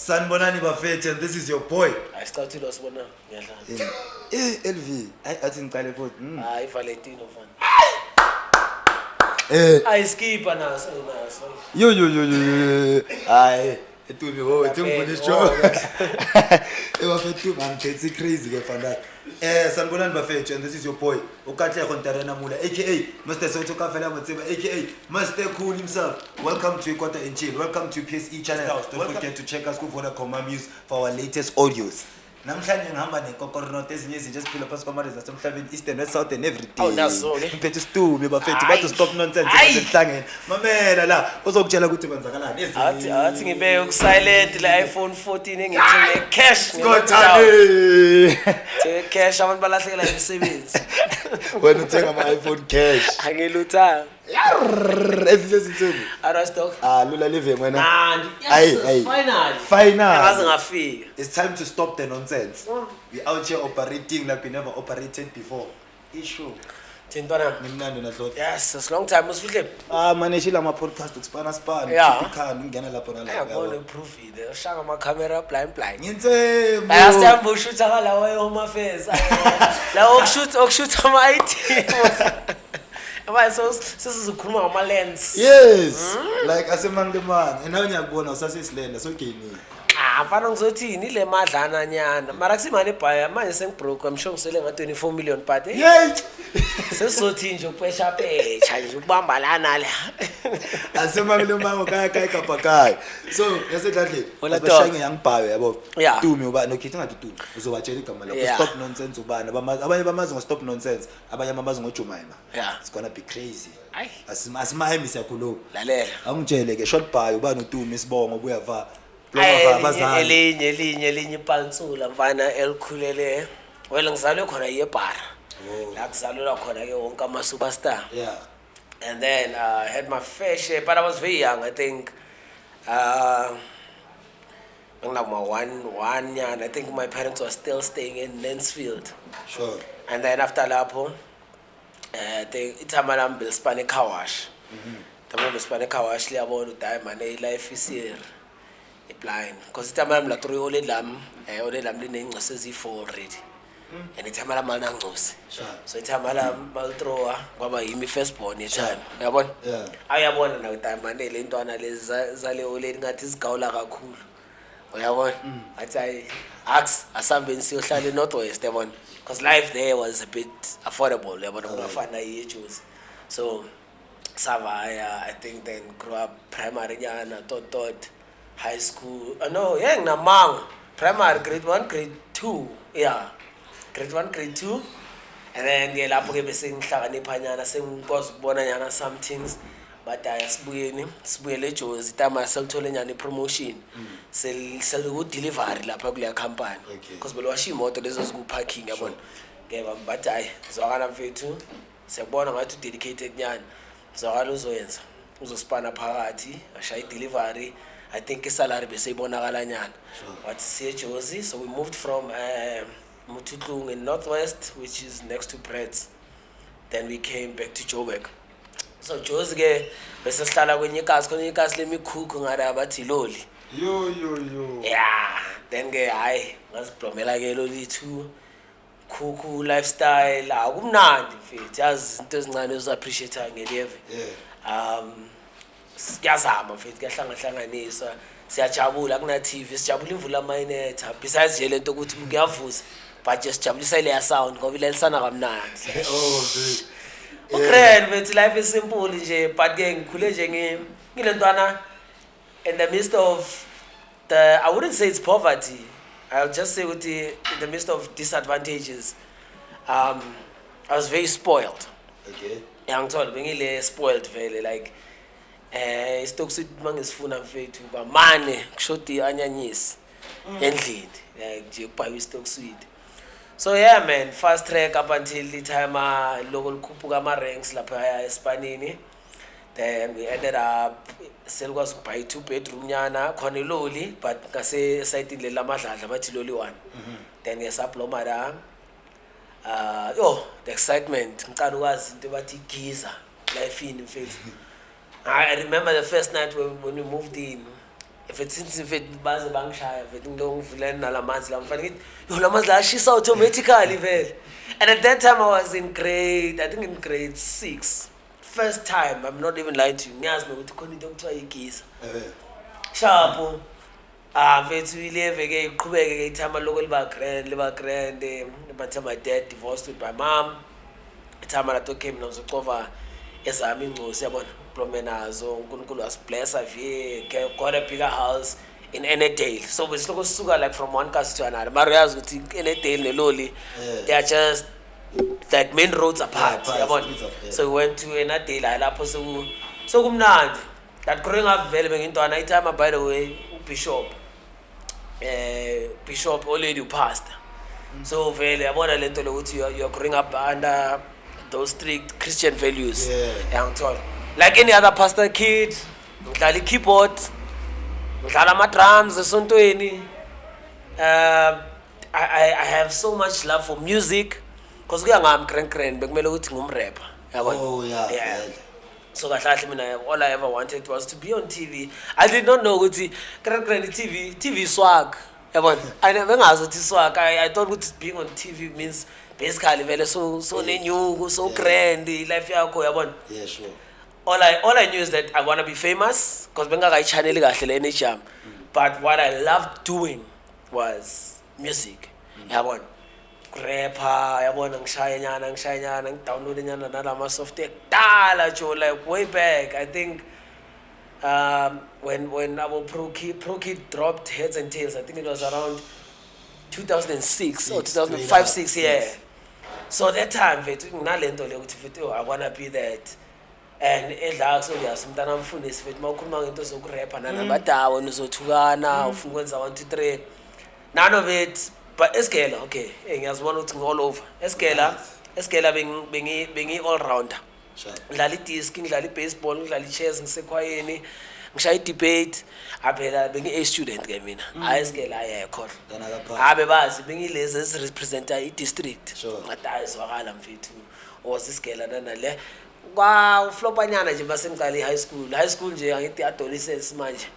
Sanibonani bafethu, and this is your boy. I started wasibona ngiyadlala. LV, athi ngiqale futhi. Hayi Valentino fan. I skip naso. Yo. Hayi, Tumi ho, ngibona ishow. Bafethu ngithethe crazy ke fanda. Sanibonani bafethu, and this is your boy. Ntariyana aka Mr. Soto Kafela Motsepe aka Mr. Cool himself. Welcome to Kota and Chill. Welcome to PSE channel. Don't forget to check us for News for our latest audios. Namhlanje ngihamba nenkokoronote ezinye izinto esiphila phansi kwamarezi nasemhlabeni East and West South and everything. Oh naso ke. Mphethe Stumi bafethu bathi stop nonsense emhlangeni. Mamela la uzokutshela ukuthi kwenzakalani ezinye. Athi ngibe uku-silent le iPhone 14 engithenge cash. Kothani. Take cash abantu balahlekela imisebenzi. Wena uthenga ama iPhone cash. Angiluthanga. Ezinye izinsuku. Stock. Lula live wena. Yes, finally. Angaze ngafika. It's time to stop the nonsense. We out here operating like we never operated before. Issue. Tintwana. Ngimnandi nahloti. Yes, it's long time usifihle. Maneshila ama podcast ukusipana. Ikhani ngena lapho nalapho. Yabona proof ide. Ushaka ama camera blind. Ngintsembo. Ayasihamba ushutha kalawa eHome Affairs. La okushoot ama IT. So sesizokhuluma ngama lens. Yes. Like asemanglemani. And now ngiyakubona usasesihlenda so gaming. Mfana ngizothini ile madlana nyana. Mara kusimane ebhaya manje sengibroke ngisho ngisele nga 24 million but. Yey. Sesizothi nje ukwesha phecha nje ukubamba lana la. Asemanglemani kaya kapakaya. So yasedladleni. Abashange yangibhawe yabo. Tumi ubani nokhithi ngathi Tumi. Uzobatshela igama lakho stop nonsense ubani. Abanye bamazi ngo stop nonsense. Abanye bamazi ngo Jumaima. It's gonna be crazy. Asimahemi siyakhuluma. Lalela. Angitshele ke short bhaye ubani uTumi isibongo kuyava. Elinye ipantsula mfana elikhulele wena ngizalwe khona yebhara la kuzalwa khona ke wonke ama superstar and then I had my fair share but I was very young I think like my one year and I think my parents were still staying in Mansfield. Sure. And then after lapho ithamala mbe spane car wash tamambe spane car wash liyabona uDiamond life is here blind because ithamala la 3 oledlam linengcosi ezi4 already and ithamala mali ngcosi so ithamala malthrower kwaba yimi first born etime uyabona ayabona na uDiamond le ntwana lezi zale oledi ngathi izigawula kakhulu uyabona athi asambeni siyohlala eNorthwest yabona because life there was a bit affordable yabona kungafana yeJozi so savaya I think then grew up primary nyana tot high school nginamanga primary grade 1 grade 2 grade 1 grade 2 and then lapho ke bese ngihlakanipha nyana sengikwazi ukubona nyana some things but sibuyele eJozi tama selithole nyana ipromotion seliku delivery lapha kule company because belwasha imoto lezo ziku parking yabona ngeba but zwakala mfethu siyabona ngathi dedicated nyana zwakala uzoyenza uzospana phakathi ashaya delivery I think salary bese ibonakala nyana but siye eJozi so we moved from Muthutlung in Northwest which is next to Breds then we came back to Joburg so Jozi ke bese sihlala kwenye ikasi lemikhukhu ngara bathi loli yo then ke hayi ngasiblomela ke loli 2 khukhu lifestyle akumnandi mfethu yazi into ezincane uza-appreciate ngeleve siyazama mfethu kuyahlangahlanganiswa siyajabula kuna TV sijabula imvula mayinetha besides nje lento ukuthi kuyavuza but just jabulisa ile sound ngoba ilelisana kamnandi grand but life is simple nje but ke ngikhule nje ngilentwana in the midst of I wouldn't say it's poverty I'll just say in the midst of disadvantages I was very spoiled ngithola bengile spoiled vele like stock sweet mangisifuna mfethu bamane kushoti anyanyisi endlini like nje kubhayi stock sweet so man fast track up until the time lokho likhuphuka ama ranks lapha eSpanini then we ended up selikwazi ukubhayi 2 bedroom nyana khona loli but ngase site le lamadladla bathi loli 1 then ngesaploma la the excitement ngicala ukwazi into bathi giza life in mfethu I remember the first night when we moved in if it's baze bangishaya mfethu ngilongivuleni nalamanzi la mfana ngithi yo lamanzi la ashisa automatically vele. And at that time I was in grade 6. First time, I'm not even lying to you. Ngiyazi nokuthi khona into okuthiwa igisa. Sharp. Mfethu ileve ke iqhubeke ke ithama lokho liba grand but my dad divorced with my mom. Ithama la to came nozocova ezami ingcosi yabona. Plomenazo uNkulunkulu was-bless got a bigger house in Enedale. So besiloko sisuka like from one cast to another. Mara uyazi ukuthi Enedale neLoli they are just like main roads apart. So we went to Enedale lapho so kumnandi. That growing up vele bengintwana itime by the way Bishop already passed. So vele yabona lento lokuthi you're growing up under those strict Christian values. Like any other pastor kid, ngidlala keyboard, ngidlala ama drums esontweni. I have so much love for music because kuya ngami grand bekumele ukuthi ngumrapper. Yabona? Oh yeah. So kahle mina all I ever wanted was to be on TV. I did not know ukuthi grand TV swag. Yabona? I never ngazi ukuthi swag. I thought ukuthi being on TV means basically vele so nenyuku, so grand life yakho yabona? Yeah, sure. All I knew is that I want to be famous because benga channel kahle le jam. But what I loved doing was music. Yabona? Rapper, yabona ngishaya nyana ngidownload nyana nalama software dala jo like way back. I think when our Pro Kid dropped Heads and Tails, I think it was around 2006 or 2005 6 yeah. So that time nginalento le ukuthi I want to be that. And edla so yasumntana amfundisi futhi mawukhuluma ngento zokurapper nanabadawo nizothukana ufuna ukwenza 1 2 3 none of it but eskela okay ngiyazibona ukuthi all over eskela bengi all rounder ngidlala idisc ngidlala ibaseball ngidlala ichess ngisekhwayeni ngishaya debate aphela bengi a student ke mina hayi eskela ayekho abe bazi bengilezi ezirepresenta idistrict ngadayi zwakala mfethu was iskela nale Wow, flopanyana nje basengicala high school nje angithi adolescence manje.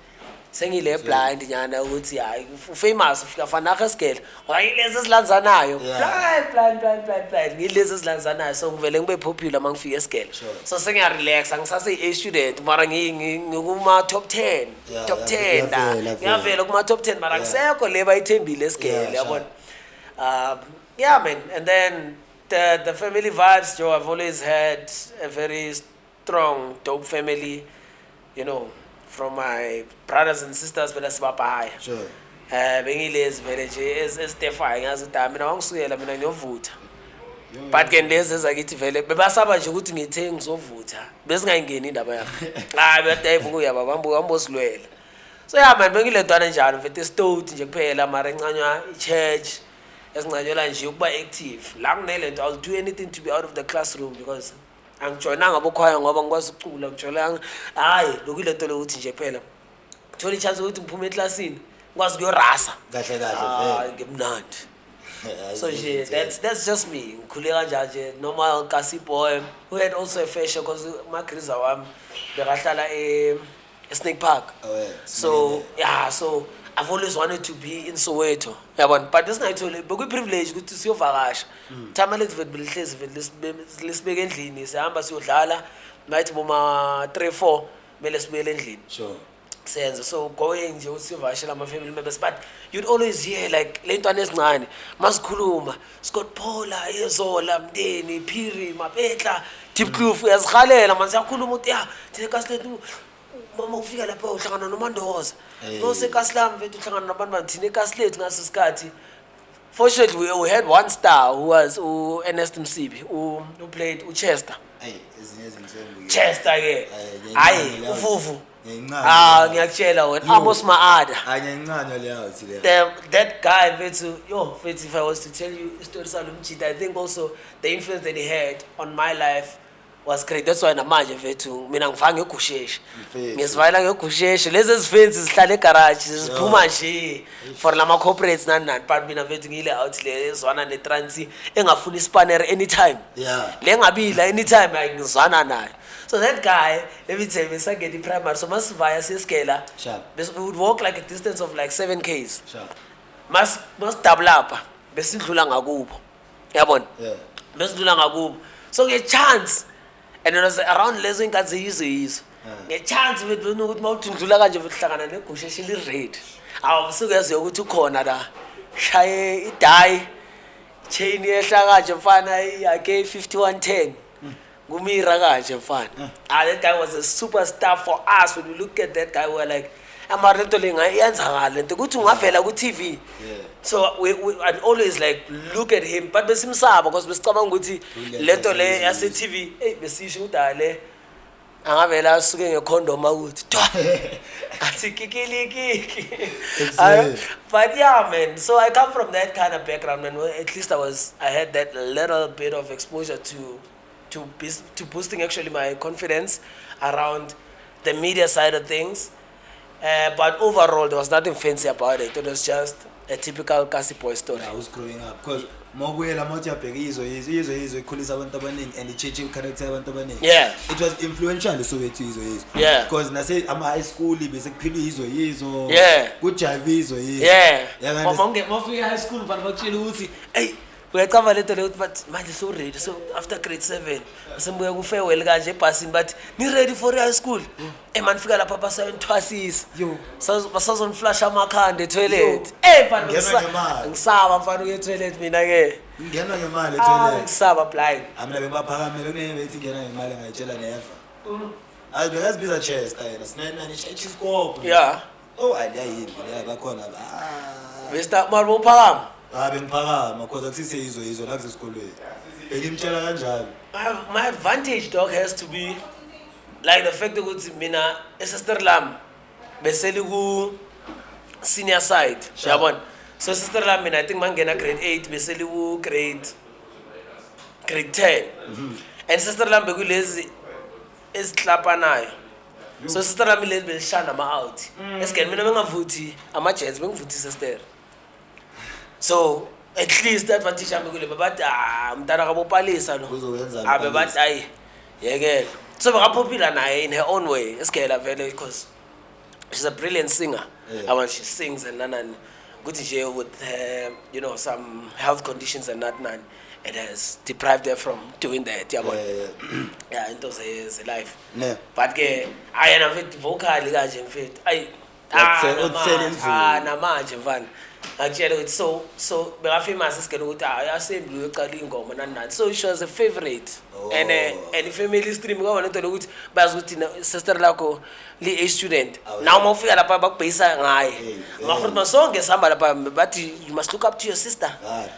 Sengile blind nyana ukuthi hayi famous ufika fana kaskele. Ayilezi esilanzanayo. Blind. Ngilezi esilanzanayo so ngivele ngibe popular mangifika esikele. So sengiya relax angisase a student mara ngikuma top 10. Top 10 la. Ngiyavela kuma top 10 mara ngisekho le bayithembile esikele yabona. Yeah man and then the family vibes, Joe, I've always had a very strong, dope family, you know, from my brothers and sisters, but that's Papa. Sure. Bengilezi vele nje esitefy ngazi ukuthi mina wangisukela mina ngiyovutha. But ke lezi ezakithi vele bebasaba nje ukuthi ngithe ngizovutha. Bese ngayingeni indaba yakho. Hayi bedayivu kuya bambosilwela. So yeah man bengilentwana njalo mfethu estot nje kuphela mara encanywa ichurch. Esincanyola nje ukuba active la kunelento I'll do anything to be out of the classroom because angijoyinanga abokhaya ngoba ngikwazi ukucula ngijoyinanga hayi lokilento lokuthi nje phela thola ichance ukuthi ngiphume eclassini ngikwazi kuyorasa kahle vele ngimnandi so nje that's just me ngikhule kanje nje normal kasi boy who had also a fashion because magriza wami bekahlala Snake Park. So yeah so I've always wanted to be in Soweto. But this night only, but we privilege ukuthi siyovakasha. Thama lethu vele lihlezi vele lisibeke endlini sihamba siyodlala night boma 3-4 mele sibuyele endlini. Sure. Senze so going nje usiyovakashela ama family members but you'd always hear like lentwana ezincane masikhuluma Scott Paula ezola mndeni Phiri Mapetla Deep Kloof uyazikhalela manje siyakhuluma ukuthi ya thina kasilethu mama ufika lapha uhlangana noMandoza no sekasilam mfethu uhlangana nabantu bathina ekasilethu ngaso isikhathi. Fortunately we had one star who was Ernest Msibi who played Chester. Ezinye izinto Chester ke hayi uvuvu ngiyakutshela wena Amos Maada ngiyancanywa leyo uthi le that guy mfethu if I was to tell you a story salomjita I think also the influence that he had on my life was great. That's why namanje mfethu mina ngivanga egusheshe. Mfethu. Ngisivala ngegusheshe. Lezi zifensi zihlala egarage ziphuma nje for lama corporates nani but mina mfethu ngile out le ezwana neTransi engafuni ispanner anytime. Yeah. Le ngabila anytime ngizwana nayo. So that guy, every time we get the primary, so must via Siskela. Sharp. We would walk like a distance of like 7 Ks. Sharp. Must double up. Besidlula ngakubo. Yabona? Yeah. Besidlula ngakubo. So get chance. And it was around lezo inkazi yizo. Get chance with ukuthi mawuthundlula kanje uhlangana negusheshe li red. Awusuke yazi ukuthi ukhona la. Shaye idai. Chain yehla kanje mfana AK5110. Gumira kanje mfana. That guy was a superstar for us. When we look at that guy, we were like, amarento lenga iyenzakala lento ukuthi ungavela ku TV. So I'd always like look at him, but besimsaba because besicabanga ukuthi lento le yase TV, besisho udale angavela asuke ngecondom ukuthi athi kikiliki. But yeah man, so I come from that kind of background and at least I had that little bit of exposure to boosting actually my confidence around the media side of things. But overall, there was nothing fancy about it. It was just a typical Kasi boy story. I was growing up because Mogwela Motsepe izo ikhulisa abantu abaningi and change character abantu abaningi. Yeah. It was influential Soweto izo. Yeah. Because nase ama high school bese kuphila izo. Yeah. Kujive izo. Yeah. Mafika high school but bakutshela ukuthi hey uyacaba lento le but manje so ready so after grade 7 asembuya ku farewell kanje ebhasini but ni ready for high school man fika lapha basa ntwasisa yo basazon flash amakhanda etoilet but ngisaba mfana uye toilet mina ke ngena ngemali etoilet ngisaba blind amina bengaphakamela kunebe ethi ngena ngemali ngayitshela neva albekas biza chest ayena sinena ni scope yeah oh ayayini bakhona Mr. Marbo Phakama bengiphakama because akusise izo la kusesikolweni engimtshela kanjalo my advantage dog has to be like the fact ukuthi mina sister lam beseli ku senior side yabona so sister lam mina I think mangena grade 8 beseli ku grade 10 and sister lam bekulezi esihlapanayo so sister lam lezi belishana ama out esken mina bengavuthi ama jets bengivuthi sister. So at least that advantage yami kule bathi mntana kabopalisa no abe bathi ayi yekela so bakapopular naye in her own way esigela vele because she's a brilliant singer. When she sings and nanani ukuthi nje with you know some health conditions and that it has deprived her from doing that yabona yeah into ze life but ke ayena mfethu vocal kanje mfethu ayi namanje mfana actually it's so bekafamous isigelo ukuthi ayasembi uyocala ingoma nani so she was a favorite and family stream kwabona into lokuthi bayazi ukuthi sister lakho li a student now mawufika lapha bakubhayisa ngaye ngafuna masonke sihamba lapha bathi you must look up to your sister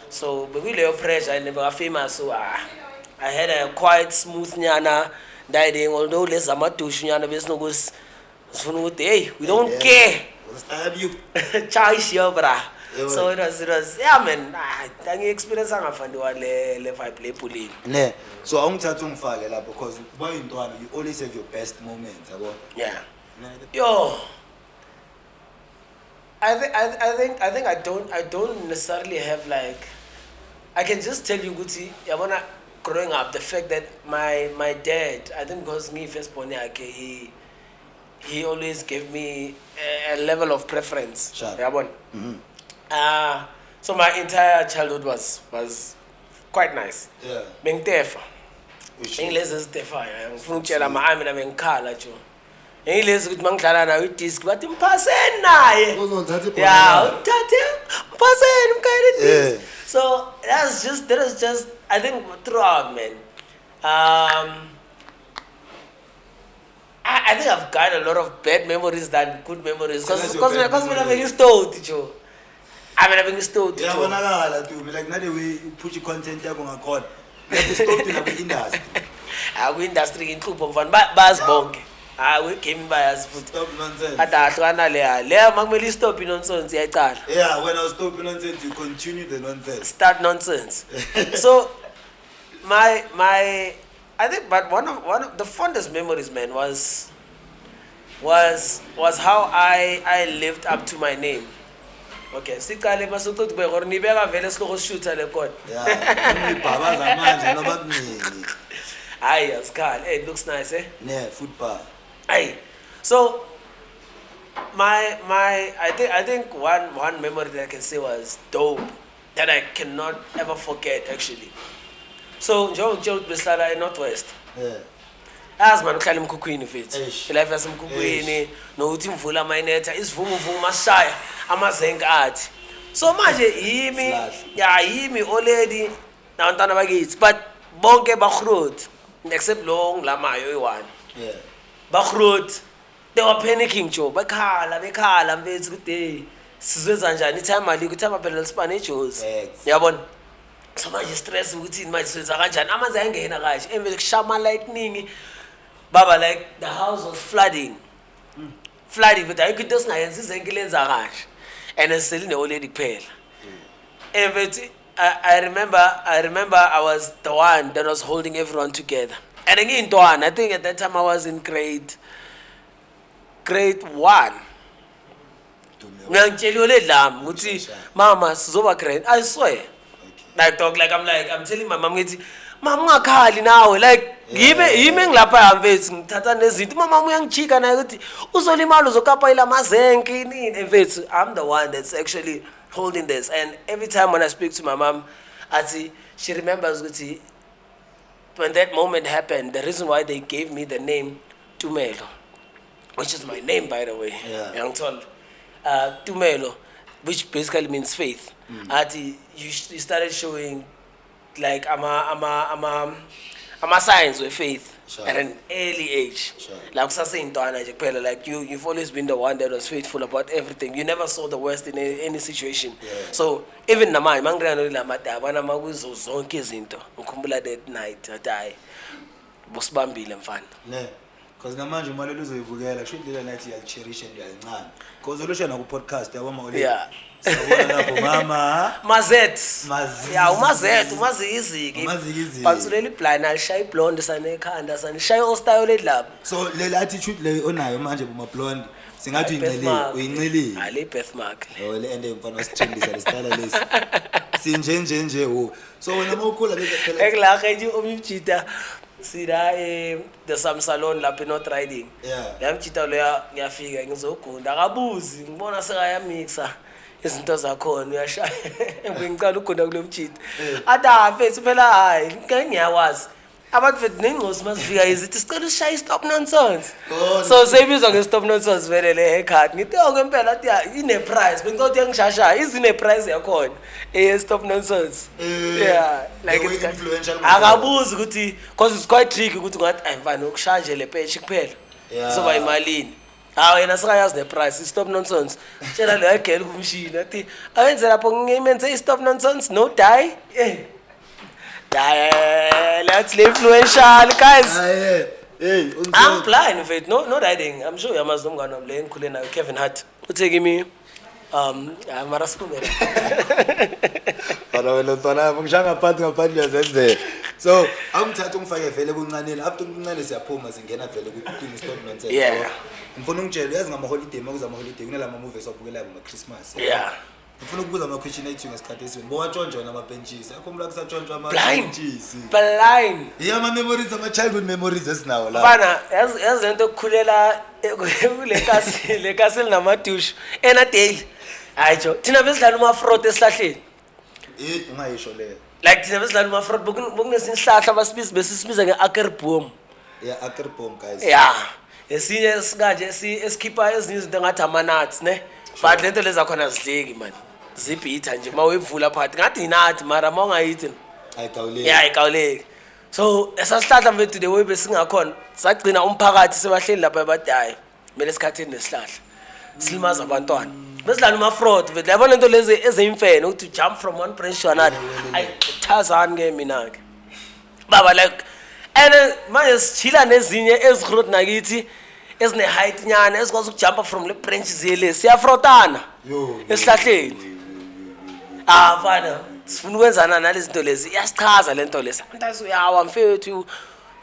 so bekuyileyo pressure and bekafamous so I had a quite smooth nyana ndayiding although lezi amadushu nyana besinokusi sifuna ukuthi hey we don't care stab you charge yo bra. So it was yeah man I experience angafandiwa le vibe le bullying ne so awungithatha ungifake lapho because bayintwana you always have your best moments yabo yeah yo I think I don't necessarily have like I can just tell you ukuthi yabona growing up the fact that my dad I think because me first born yakhe he always gave me a level of preference yabona so my entire childhood was quite nice bengitefa ngilezi zitefa ngifuna ukutshela maami na bengikhala jo ngilezi ukuthi mangidlala nayo idisc bathi mphaseni naye uzothatha yeah uthathe mphaseni mkayile disc so that was just I think throughout man I think I've got a lot of bad memories than good memories because when I'm being stoked jo I'm being stoked jo yabonakala tu like nade we put your content yakho ngakhona stoked in the industry industry inhlupho mfana bazibonke we game bias futhi stop nonsense adahlwana le makumele stop nonsense iyaqala yeah when I was stop nonsense you continue the nonsense start nonsense so my I think, but one of the fondest memories, man, was how I lived up to my name. Okay, siqale masukuthi bekor nibeka vele sihloko shoota le kona. Yeah, ngibhabaza manje noba kuningi. Hayi, asikhali. Hey, it looks nice, eh? Yeah, football. Hey. So my I think one memory that I can say was dope that I cannot ever forget actually. So njengoba besihlala eNorthwest. Yeah. Yazi man uhlala emkhukhwini mfethu. Life yasemkhukhwini nokuthi imvula amayinetha isivumu masishaya amazenke athi. So manje yimi already nabantwana bakithi but bonke bagrot except lo ngilamayo oyi1. Yeah. Bagrot they were panicking Joe bekhala mfethu kude sizwenza njani time ali kuthi amaphela lesipane eJozi. Yabona? So manje stress ukuthi manje senza kanjani amanzi ayangena kahle emvele kushama lightning baba like the house was flooding but ayikho singayenza izenke lenza kahle and seline already kuphela emvele I remember I was the one that was holding everyone together and ngiyintwana I think at that time I was in grade 1 ngiyangitshela ledlami ukuthi mama sizoba grade I swear like talk like I'm telling my mom ngithi mama ungakhali nawe like yime ngilapha mfethu ngithatha nezinto mama uyangijika naye ukuthi uzolimala uzokapa ila mazenke nini mfethu I'm the one that's actually holding this and every time when I speak to my mom she remembers ukuthi when that moment happened the reason why they gave me the name Tumelo which is my name by the way young told Tumelo which basically means faith you started showing like ama signs with faith at an early age. Like kusaseyintwana nje kuphela like you've always been the one that was faithful about everything. You never saw the worst in any situation. So even namanje mangirana lamadaba namakuzo zonke izinto ngikhumbula that night athi bosibambile mfana. Ne. Because namanje imali uzoyivukela kusho indlela nathi yalicherish and yalincane. Because olushana ku podcast yabama ole. Yeah. Sabona lapho mama Mazet. Yeah, umaziziki. Batsulela iblind alishaya blonde sanekhanda sanishaya ostyle ledlap. So le attitude le onayo manje buma blonde singathi uyincilile. Ali birthmark. Oh le ende mfana wasithembisa lesitala lesi. Sinjenje ho. So wena mawukhula bese phela. Ekulaga nje umjita sida the Sam Salon lapha not riding. Yeah. Yamjita lo ngiyafika ngizogunda akabuzi ngibona sekaya mixa. Izinto zakhona uyashaya ngicela ugunda kulomjita mfethu phela hayi ngiyawazi abantu mfethu nengcosi masifika izithi sicela ushaye stop nonsense so seyibizwa nge-stop nonsense vele le haircut ngithi ngempela athi ine price bengizothi ngishashaya izine price yakhona stop nonsense yeah like it's influential akabuzi ukuthi because it's quite tricky ukuthi ngathi ayimfana ukushaje le page kuphela soba imalini yena sikayazi the price stop nonsense tshela lo girl kumshini athi awenze lapho ngimenze stop nonsense no die let's live influential guys hey I'm blind of it no riding I'm sure yamazi nomngane wami le engikhule nayo Kevin Hart uthe kimi mara siphumela bana wena ntwana ngishanga ngaphansi yazenzela so angithatha ungifake vele kuncaneni after kuncane siyaphuma singena vele ku stop nonsense yeah ngifuna ukutshela yazi ngama holiday makuza ama holiday kunalama movies wabukelayo ngama Christmas yeah ngifuna ukubuza ama question ethu ngesikhathi esini bowatshontshwa nama benches akhumbula kusatshontswa ama benches blind yeah ama memories ama childhood memories esinawo la bana yazi into ukukhulela le kasi linamadushu ena daily hayijo thina besidlala uma fraud esihlahleni ungayisho le like thina besidlala uma fraud bokunesinhlahla besisibiza ngeakerbom yeah akerbom guys yeah esinye sikanje esikhipha ezinye izinto ngathi ama-nuts ne but lento leza khona zidleki man zibhitha nje mawevula phakathi ngathi inathi mara mawungayithi ayikawuleki ayikawuleki so esasihlahla mfethu the way besingakhona sagcina umphakathi sebahleli lapha abadayo kumele esikhathini nesihlahla silimaza abantwana besidlala uma-fraud mfethu yabona into lezi eziyimfene ukuthi jump from one branch to another ayithazani-ke mina-ke baba like and manje sichila nezinye ezigrot nakithi ezine-height nyana ezikwazi ukujumpa from le branches zele siyafrotana esihlahleni fana sifuna ukwenzana nalezi zinto lezi iyasichaza le nto lezi antazi uyawa mfethu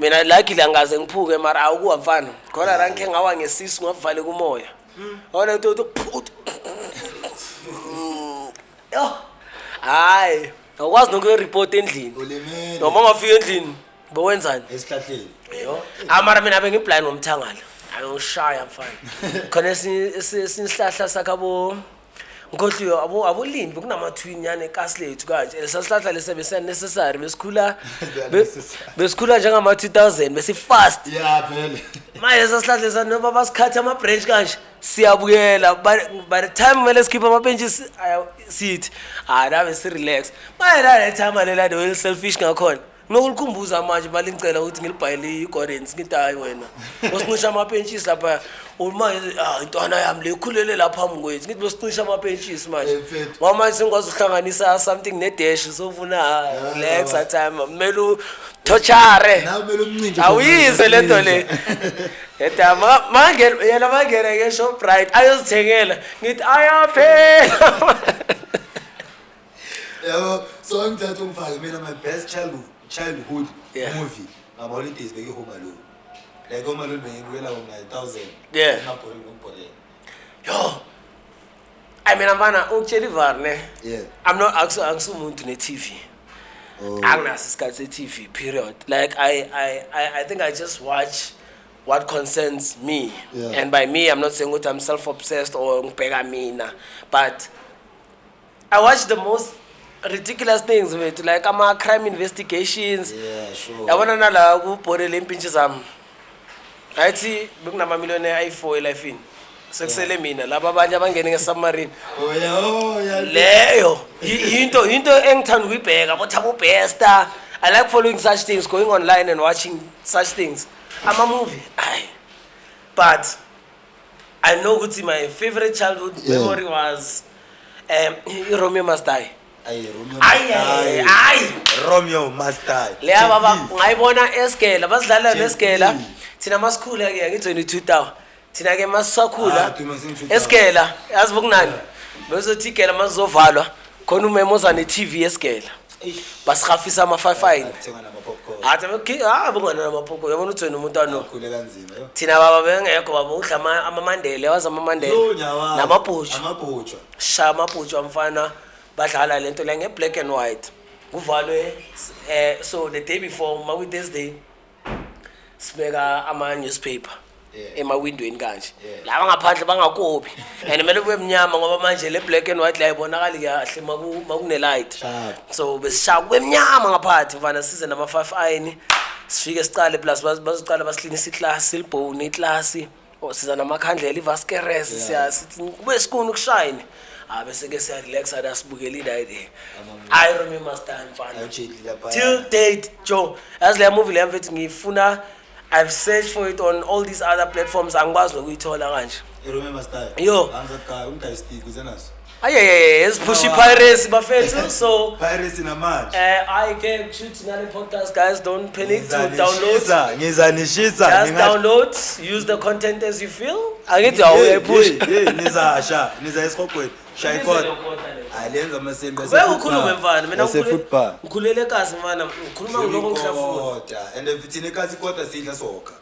mina luckily angaze ngiphuke mara awukuwa mfana khona la ngike ngawa ngesisu ngavale kumoya wona uthi yo hayi awukwazi nokureport endlini noma ungafika endlini bowenzani esihlahleni yo amara mina bengiblind ngomthangala ayongishaya mfana khona sinisihlahla sakhabo ngikhohliwe abolindi kunama-twin yana ekasi lethu kanje lesasihlahla lesebe necessary besikhula njengama-2000 besifast vele manje lesasihlahla lesa noma basikhathi ama-branch kanje siyabukela by the time kumele sikhiphe ama-benches sithi nabe si-relax manje nale time alelade wel-selfish ngakhona nginokulikhumbuza manje balingicela ukuthi ngilibhayele i-gordons ngithi hayi wena osicisha ama-benches lapha manje intwana yami le ikhulele lapha phambi kwethu ngithi besicisha ama-benches manje ngoba manje sengikwazi ukuhlanganisa something nedash sofuna relax that time kumele uthochare awuyize le nto le yedama yena mangena nge-Shoprite ayozithengela ngithi ayaphela yabo so ngithatha umfake mina my best childhood movie ama-holidays beke-Home Alone like Home Alone bengibukela ngo-9,000 yo I mean mfana ukutshela ivari ne angisumuntu ne-TV anginaso isikhathi se-TV period like I think I just watch what concerns me and by me I'm not saying ukuthi I'm self-obsessed or ngibheka mina but I watch the most ridiculous things with like crime investigations yabona nala kubhorele impintshi zami ayithi bekunama-millionaire ayi-4 elifini sekusele mina laba abanye abangene nge-submarine leyo into engithanda ukuyibheka bothabo besta I like following such things, going online and watching such things. I'm a movie but I know ukuthi my favorite childhood memory was Romeo Must Die. Romeo Must Die. Leya baba ngayibona eSkela basidlala neSkela thina masikhula ke ngi-22 thina ke masisakhula eSkela yazi bokunani bezothi igela masizovalwa khona umemoza ne-TV eSkela basihafisa ama-5 bungana namapopcorn yabona uthi wena umuntu ano thina baba bengekho baba udla amamandele wazi amamandele namabhutshu shaya amabhutshu amfana badlala lento le nge-black and white kuvalwe so the day before ma-Thursday sibeka ama-newspaper emawindweni kanje laba ngaphandle bangakopi and kumele kube mnyama ngoba manje le black and white la ibonakali kahle makune-light so besishaya kube mnyama ngaphansi mfana size nama-5 sifike sicale plus bazocala basihlinisa iklasi silibhone iklasi siza namakhandlela ivaskeres sithi kube sikuni ukushayine bese-ke siyarelaxa dasibukela idayide I remember stand mfana till date Joe yazi leya movie leya mfethu ngifuna I've searched for it on all these other platforms angikwazi nokuyithola kanje remember style yo umdayistic uzenazo push pirates bafethu so pirates namanje I can shoot nale podcast guys don't panic to download ngizanishisa just download use the content as you feel angithi awuyayipush niza esikhogweni shaya ikona alenza amasembe ukhulume mfana mina ngikhulele kazi mfana ngikhuluma ngiloko ngihlafuna and thina ekazi kodwa sidla soka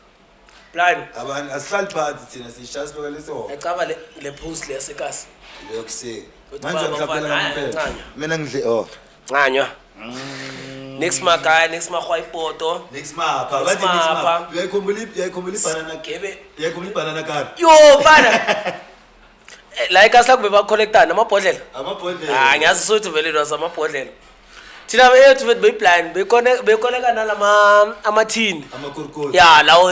blind abantu asihlali phansi thina sishaya siloka lesoka ecaba le post leyasekasi lokuse manje ngihlaphela ngempela mina ngidle ncanywa next magaya next mahwayipoto next mapha bathi next mapha uyayikhumbula ibanana card yo mfana like asla kube bacollectana amabhodlela ngiyazi sothi vele lwazi amabhodlela thina bethu bethu beyiblind bekoleka nalama amathini ya lawo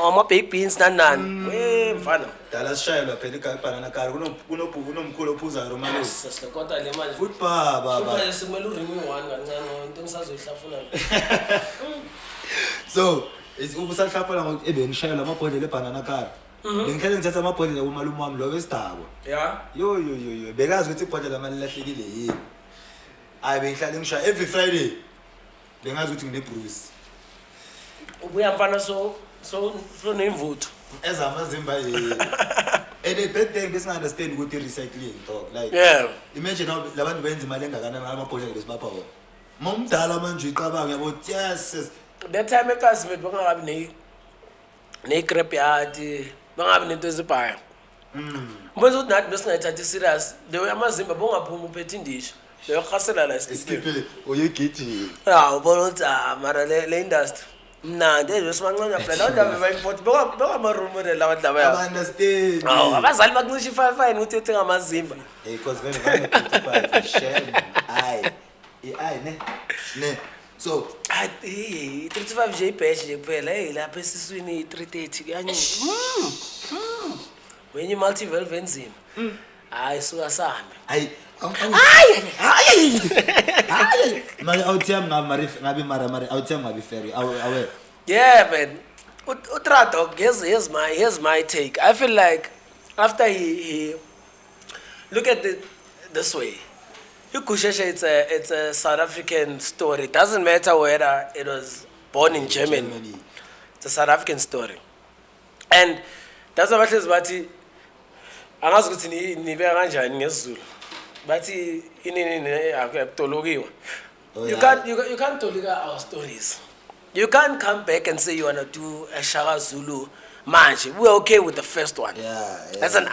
ama-baked beans nanani mfana dala sishayelwa phela ibanana card kunomkhulu ophuzayo romalo sesilekonta le manje futhi baba sikumele uringi 1 kancane into engisazoyihlafuna so ubusahlafuna ngokuthi bengishayelwa amabhodlela ebanana card bengihlale ngithatha amabhodlela kumalume wami lo wesidabo yo bekazi ukuthi ibhodlela mali lahlekile yini bengihlale ngishaya every Friday bengazi ukuthi ngine-bruise ubuya mfana so nemvutho ezamazimba and the bad thing besinga-understand ukuthi i-recycling dog like imagine how labantu benza imali engakanani amabhodlela besibapha wona ma umdala manje uyiqabanga yabo yes that time ekasimet bangabi ne crap yard bangabi nento ezibhaya manje ukuthi nathi besingayithathi serious leyo yamazimba bongaphuma uphethe indisho leyo khasela la Skip uyigiji. ubona ukuthi mara le industry mnandi besimancane phela ndaba bayimport beka ama-role model lawa ndaba Understand. abazali bakuncisha i-fine ukuthi uthenga amazimba Because when 55 shame ai ne so 35 nje ibheshi nje kuphela lapha esiswini 330 kanye wenye multi-valve enzima suka sambe hayi manje awuthiyam ngabe mara awuthiyam ngabe fair aware. Yeah, man. Utrado, here's my take. I feel like after he look at it this way. Ukusheshe it's a South African story. It doesn't matter whether it was born in Germany. It's a South African story. And that's what is bathi angazi ukuthi nibeka kanjani ngesizulu. Bathi inini akutolokiwa. You can't tolika our stories. You can't come back and say you want to do a Shaka Zulu manje. We're okay with the first one. Yeah. That's an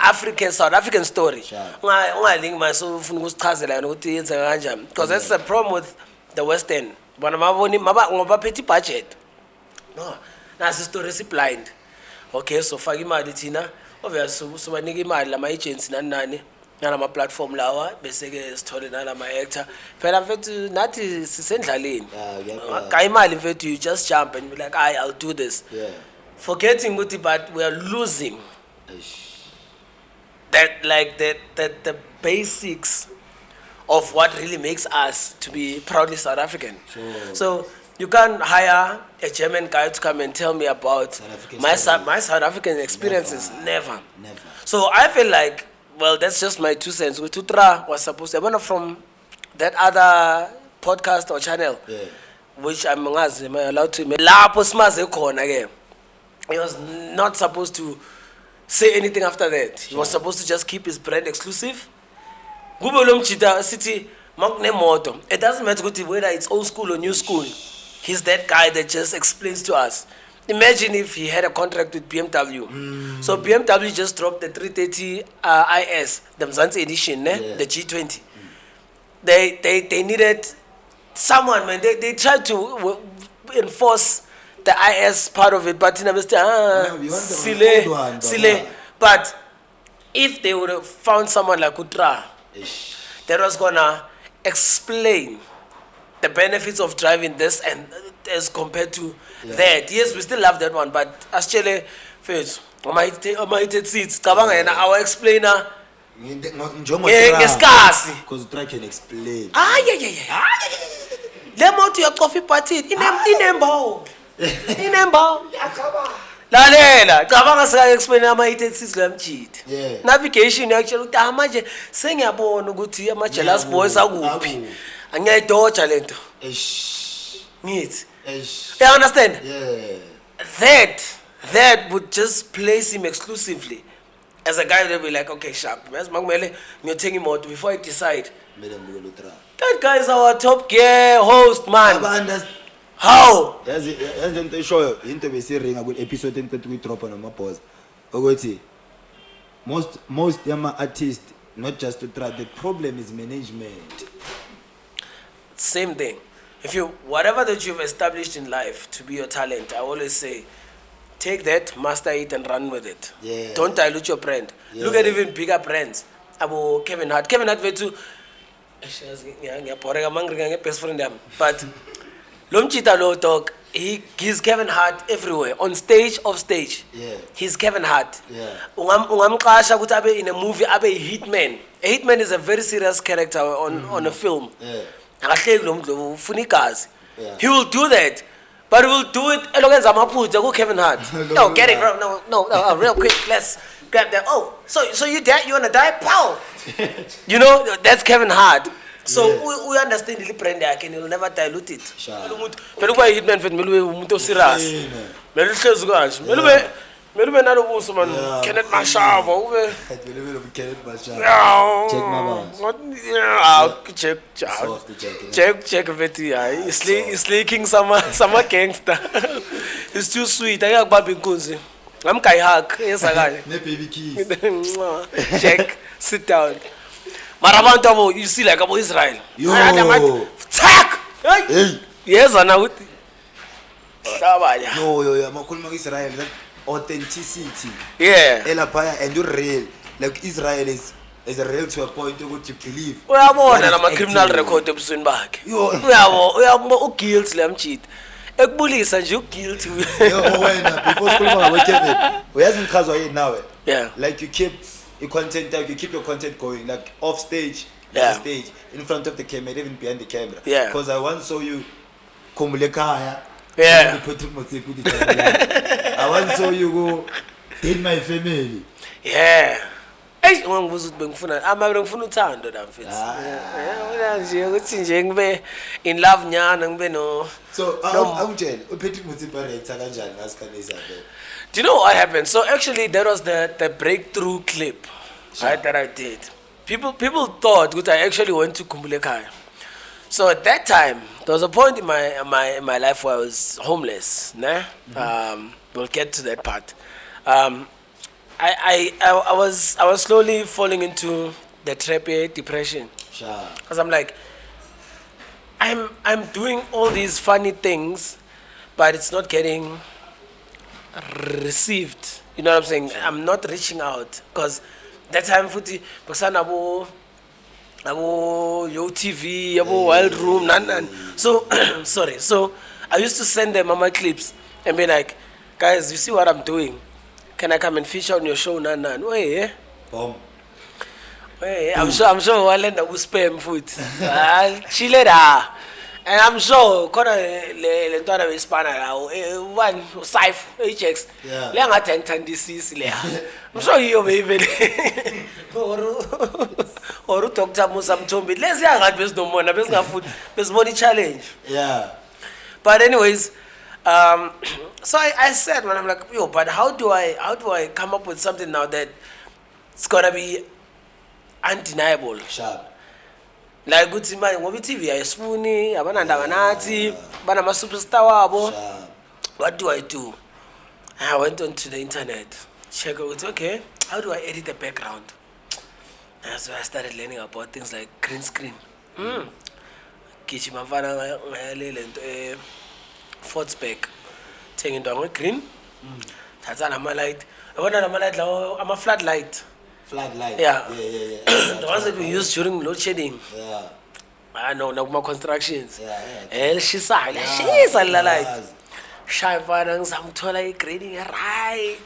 South African story. Because that's the problem with the Western. But budget. No, that's the story is blind. Okay, so fagi mali tina. Obviously, so baniki mali lama agents nani. Nalama platform lawa bese ke sithole nalama actor phela mfethu nathi sisendlaleni akayimali mfethu you just jump and be like I'll do this forgetting ukuthi but we are losing that like the basics of what really makes us to be proudly South African. So you can't hire a German guy to come and tell me about my South African experiences. Never. So I feel like, well, that's just my 2 cents. Tutra was supposed to, from that other podcast or channel, which I'm allowed to. He was not supposed to say anything after that. He was supposed to just keep his brand exclusive. It doesn't matter whether it's old school or new school. He's that guy that just explains to us. Imagine if he had a contract with BMW. So BMW just dropped the 330 IS, the Mzansi edition, the G20. They needed someone, man. They tried to enforce the IS part of it, but silly. But if they would have found someone like Utra that was gonna explain the benefits of driving this and as compared to that. Yes, we still love that one, but actually, first, I might seats. Our explainer. Because Utra can explain. Lemon to your coffee party. In Lalela, cabanga sa explain amayited system cheat. Navigation actually manje sengiyabona ukuthi ama jealous boys akuphi. Angiyayidoja lento. Ngithi. You understand? That would just place him exclusively as a guy that will be like, okay, sharp. You're taking more before I decide. That guy is our top gear host, man. How? That's the show. Into we see ring a good episode in we drop on my pause. Ogoti. Most yama artists, not just to try. The problem is management. Same thing. If you whatever that you've established in life to be your talent, I always say, take that, master it, and run with it. Don't dilute your brand. Look at even bigger brands. Abo Kevin Hart vetu. Best friend but Lomchita Low Talk, he's Kevin Hart everywhere, on stage, off stage. He's Kevin Hart. In a movie, abe hitman. A hitman is a very serious character on a film. He will do that, but he will do it go Kevin Hart. No, get it, no, real quick, let's grab that. Oh, so you wanna die? Pow! You know, that's Kevin Hart. So we understand the brand and he'll never dilute it. But why hitman for me serious? Maybe we're not a woman, man. Kenneth Mashava, over. Kenneth Mashava. Check my boss. What? Check a bit. Yeah, he's leaking some gangster. It's too sweet. I got Babi Kunzi. I'm Kai Hak. Yes, I got it. No baby keys. Check. Sit down. Marabantabo, you see like about Israel. Yo. Tack. Hey. Yes, I know. Yo. Makulma Israel. That authenticity. Yeah. And you're real. Like Israel is real to a point of what you believe. We are more than a criminal record of Sunbag. We are more guilty. I'm cheat. Police and you guilty. Before school, we hasn't cause now. Yeah. Like you keep your content, like you keep your content going, like off stage, yeah. Stage, in front of the camera, even behind the camera. Yeah. Because I once saw you Kumulekaya. Yeah. I once saw you go date my family. Yeah. Hey, one was bengfuna. I'm having fun uthando damfethu. Yeah, nje ukuthi nje ngibe in love nyana ngibe no. So, awutshela uphethe Motsepe writer kanjani ngasikanisa vele. Do you know what happened? So actually that was the breakthrough clip, right, that I did. People thought that I actually went to Kumbulekaya. So at that time, there was a point in my life where I was homeless. Nah? We'll get to that part. I was slowly falling into the trap depression. Sure. Because I'm like, I'm doing all these funny things, but it's not getting received. You know what I'm saying? Sure. I'm not reaching out because that time footy basana abo Yo TV, abo Wild Room, nan. So sorry. So I used to send them my clips and be like, guys, you see what I'm doing? Can I come and feature on your show? Nan. Wait, Boom. Wait, I'm sure I'll end up with spam food. I'll chill it out. And I'm sure Kota Lentwana will span one Saif HX. Yeah. Lenga ten disease. I'm sure you may even or Dr. Musam Tombi. Let's young at best no more, best food, best money challenge. Yeah. But anyways, so I said when I'm like, yo, but how do I come up with something now that it's gotta be undeniable? Sharp. Like good man, ngoba TV ayisifuni abanandaba nathi bana ama superstar wabo. What do? I went onto the internet, check out, okay, how do I edit the background? And so I started learning about things like green screen. Kichima mfana ngayalele into Fort Spec. Taking into green. Thatha nama light. Yabona nama light lawo ama floodlight. Floodlight. Yeah. The ones that we use during load shedding. Yeah. I know, no more constructions. Yeah. She's la light. Shy fana ngizamthola grading right.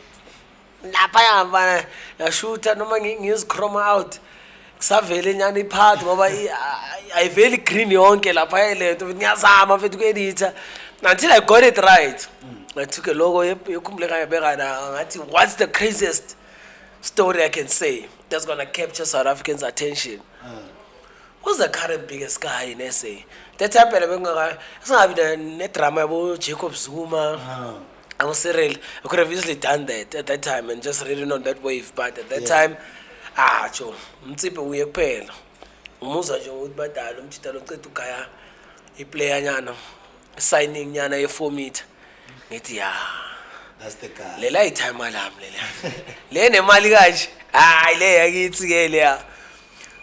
Lapha mfana yashuta noma ngiyuz chroma out. Kusavele nyana iphathi ngoba ayiveli green yonke lapha lento ngiyazama mfethu ku editor until I got it right. I took a logo yokumbuleka yabeka ngathi what's the craziest story I can say that's gonna capture South Africans' attention. Who's the current biggest guy in SA? That time it's not a drama about Jacob Zuma. I'm serial. I could have easily done that at that time and just ridden on that wave, but at that time, Motsepe uyephela. Umuza nje ukubadala umthitha loqeda ukaya iplayer nyana signing nyana ye4 ngithi ya that's the guy. Lela itime lami lela. Le nemali kanje. Hayi le yakithi ke leya.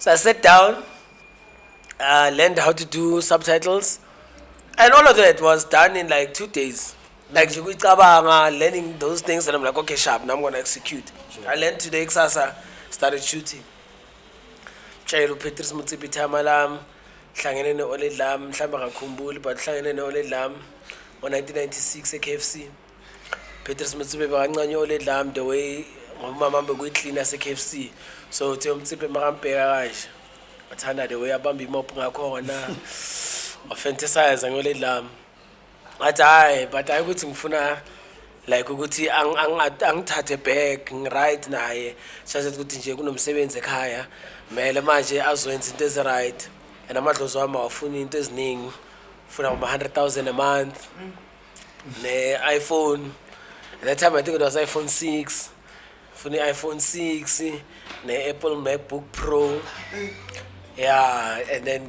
So I sat down, learned how to do subtitles, and all of that was done in like 2 days. Like learning those things, and I'm like, okay, sharp, now I'm gonna execute. Sure. I learned today, Xasa, started shooting. Macheru Petrus Motsepe Tamalam, hlangene ne Ole Lam, mhlamba ngakhumbuli, but hlangene ne Ole Lam, 1996 KFC. Petrus Motsepe bakancane Ole Lam the way umama bekuyiclean ase KFC. So uthe Motsepe makambheka kanje. Wathanda the way abamba imop ngakhona. Wafantasize ngole Lam. But I ukuthi ngifuna like ukuthi angithathe back right naye shashe ukuthi nje kunomsebenzi ekhaya mele manje azoyenza into ezi right and amadlozi wami awafuna into eziningi ufuna uma 100,000 a month ne iPhone At that time I think it was iPhone 6. For the iPhone 6, the Apple MacBook Pro. Yeah, and then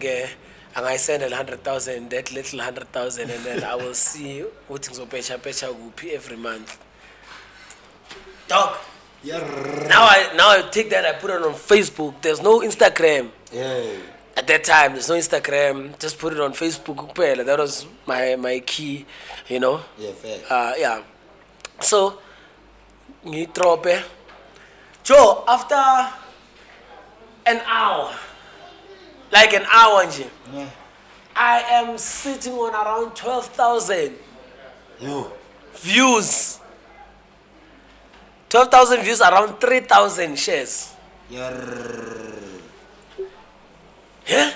and I send 100,000, that little 100,000, and then I will see what things will pay every month. Dog. Yeah. Now I take that, I put it on Facebook. There's no Instagram. Yeah. At that time, there's no Instagram. Just put it on Facebook. That was my key, you know. Yeah, fair. Yeah. So, drop it. Joe, after an hour, like an hour, Yeah. I am sitting on around 12,000 views. 12,000 views, around 3,000 shares. Yeah. Yeah?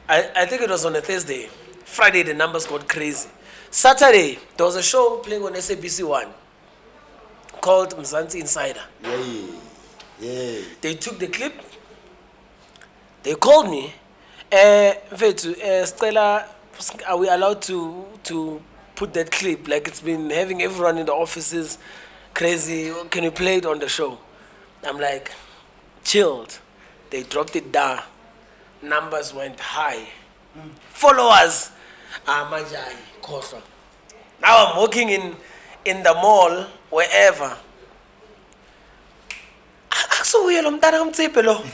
I think it was on a Thursday. Friday, the numbers got crazy. Saturday, there was a show playing on SABC1 called Mzansi Insider. Yeah. They took the clip. They called me. Stella, are we allowed to put that clip? Like, it's been having everyone in the offices crazy. Can you play it on the show? I'm like, chilled. They dropped it down. Numbers went high. Followers, Majai, Kota. Now I'm walking in the mall, wherever. Akusuye lo mntana kaMtsepe lo.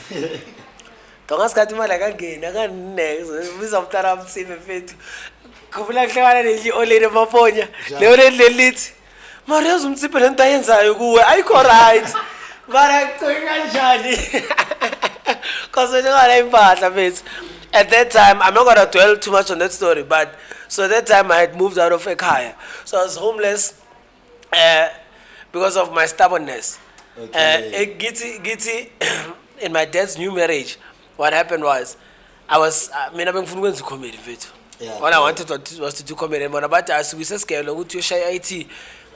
Dongasikhathi imali akangeni akanext biza umntana kaMtsepe mfethu. Khubula kuhlekana neli olele maponya. Le lelithi. Mara yazi uMtsepe lento ayenzayo kuwe ayikho right. Mara kucinga kanjani? Cause at that time, I'm not gonna dwell too much on that story, but so at that time I had moved out of Ekaya. So I was homeless because of my stubbornness. Gitty, in my dad's new marriage, what happened was, I was, I've been going to comedy. All I wanted was to do comedy. But I was scared to shy IT.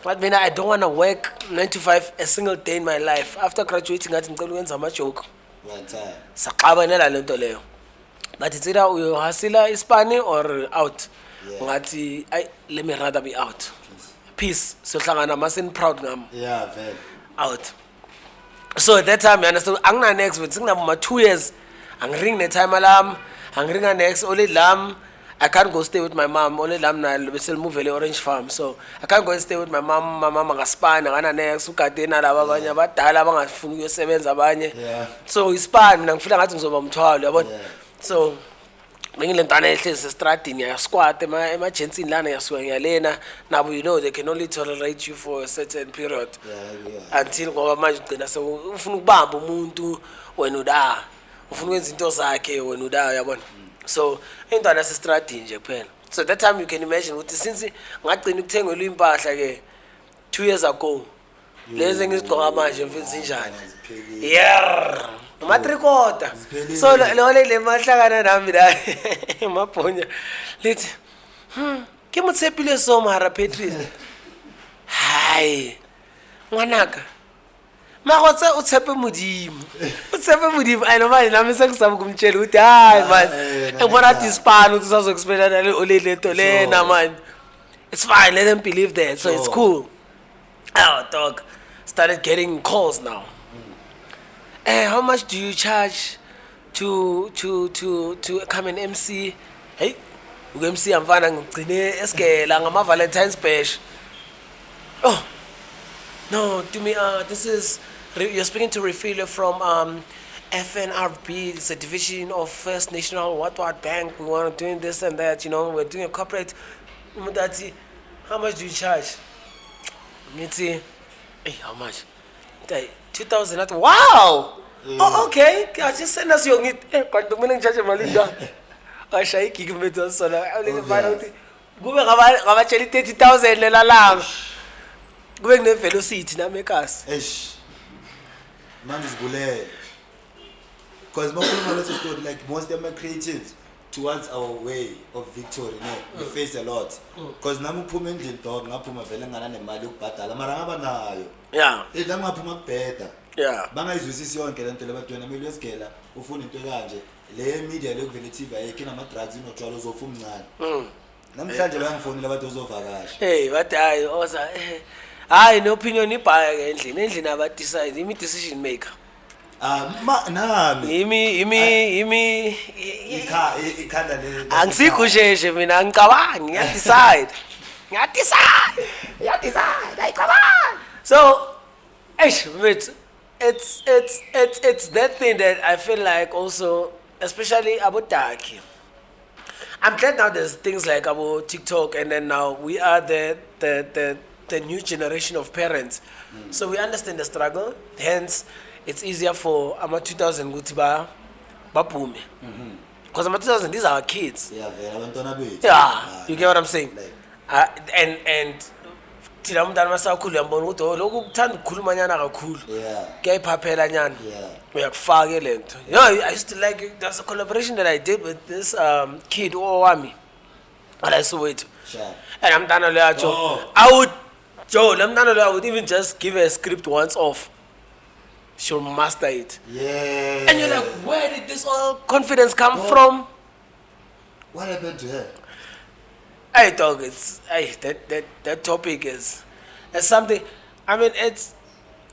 But I don't want to work 9 to 5 a single day in my life. After graduating, I didn't go to joke. Saqabanela lento leyo. But it's either we hustle Spani or out. Ngathi let me rather be out. Peace. So hlangana masin proud ngam. Yeah, very. Out. So at that time I understood angina next with ngina 2 years. Angring ne time alarm, angringa next only lam. I can't go stay with my mom. Only lam na besel move le Orange Farm. So I can't go and stay with my mom. My mom ngaspana ngana next ukatena laba abanye abadala abangafuni ukuyosebenza abanye. So ispan mina ngifuna ngathi ngizoba umthwalo yabona. So ngile ntana ehlezi estradini ya squat emergency lana yasuka ngiyalena nabo you know they can only tolerate you for a certain period. Until ngoba manje ugcina so ufuna ukubamba umuntu wena uda. Ufuna ukwenza into zakhe wena uda yabona. So into nasestradini nje kuphela. So that time you can imagine ukuthi since ngagcina ukuthengelwa impahla ke 2 years ago lezi ngizigqoka manje mfethu sinjani. Yeah. Matrikota. So le mahlakana nami la emabhonya lithi ke Motsepile so mara Patrice. Hayi. Ngwanaka. Magotse o tshepe modimo. O tshepe modimo. I know manje nami sengisaba ukumtshela ukuthi hayi man. Engibona dispana ukuthi sazokuspela le oleleto lena man. It's fine, let them believe that. So it's cool. Oh dog. Started getting calls now. How much do you charge to come and MC? Hey, MC amfana ngigcine esigela ngama Valentine's bash. Oh. No, Tumi, this is you're speaking to Refiller from FNRB. It's a division of First National what Bank. We want to do this and that, you know, we're doing a corporate. How much do you charge? Hey, how much? 2,000. Wow! Oh, okay. Just send us your need. Quando me charge malinda. I shall kick me to sola. I only find out. Go back 30,000 lela lang. Go back the velocity na make us. Man is bullet. Because like most of them are creative towards our way of victory. No, we face a lot. Because namu pumenje dog, namu puma vela ngana ne mali ukubhadala mara ngaba nayo. Yeah. Namu phuma kubheda. Yeah. Bangayizwisisi yonke lento lebatwana mele uyesigela ufuna into kanje. Le media lekuvele TV ayikho nama drugs inotshwala uzofuna umncane. Namhlanje bayangifonela bathi uzovakasha. Hey, but I also hayi ne-opinion ibhaya endlini abadecide imi decision maker nami imi ikhanda le angisikho sheshe mina angicabangi ngiyadecide ayicabanga so mate, it's that thing that I feel like also, especially about Daki. I'm glad now there's things like about TikTok, and then now we are the new generation of parents, so we understand the struggle. Hence, it's easier for ama 2000 gutiba bapume, because ama 2000 these are our kids. Yeah, you get what I'm saying. And thina umntana masakhulu uyambona ukuthi lokhu kuthanda ukukhuluma nyana kakhulu kuyayiphaphela nyana uyakufaka lento. I used to like it. There's a collaboration that I did with this kid owami I saw it, and umntana lo yacho I would even just give her a script once off, she'll master it. And you're like, where did this all confidence come from? What happened to her? Hey dog, that topic is something. I mean,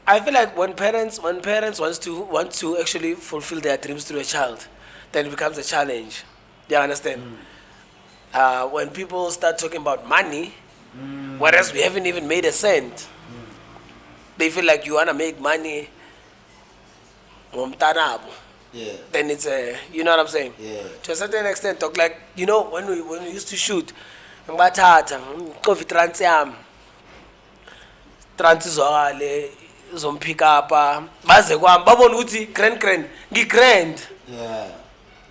I feel like when parents want to actually fulfill their dreams through a child, then it becomes a challenge. Do you understand? When people start talking about money, whereas we haven't even made a cent, they feel like you wanna make money. Then it's you know what I'm saying? To a certain extent, talk like, you know, when we used to shoot. Ngibathatha qofi trans yami izwakale uzompick up baze kwami babona ukuthi grand ngi-grand.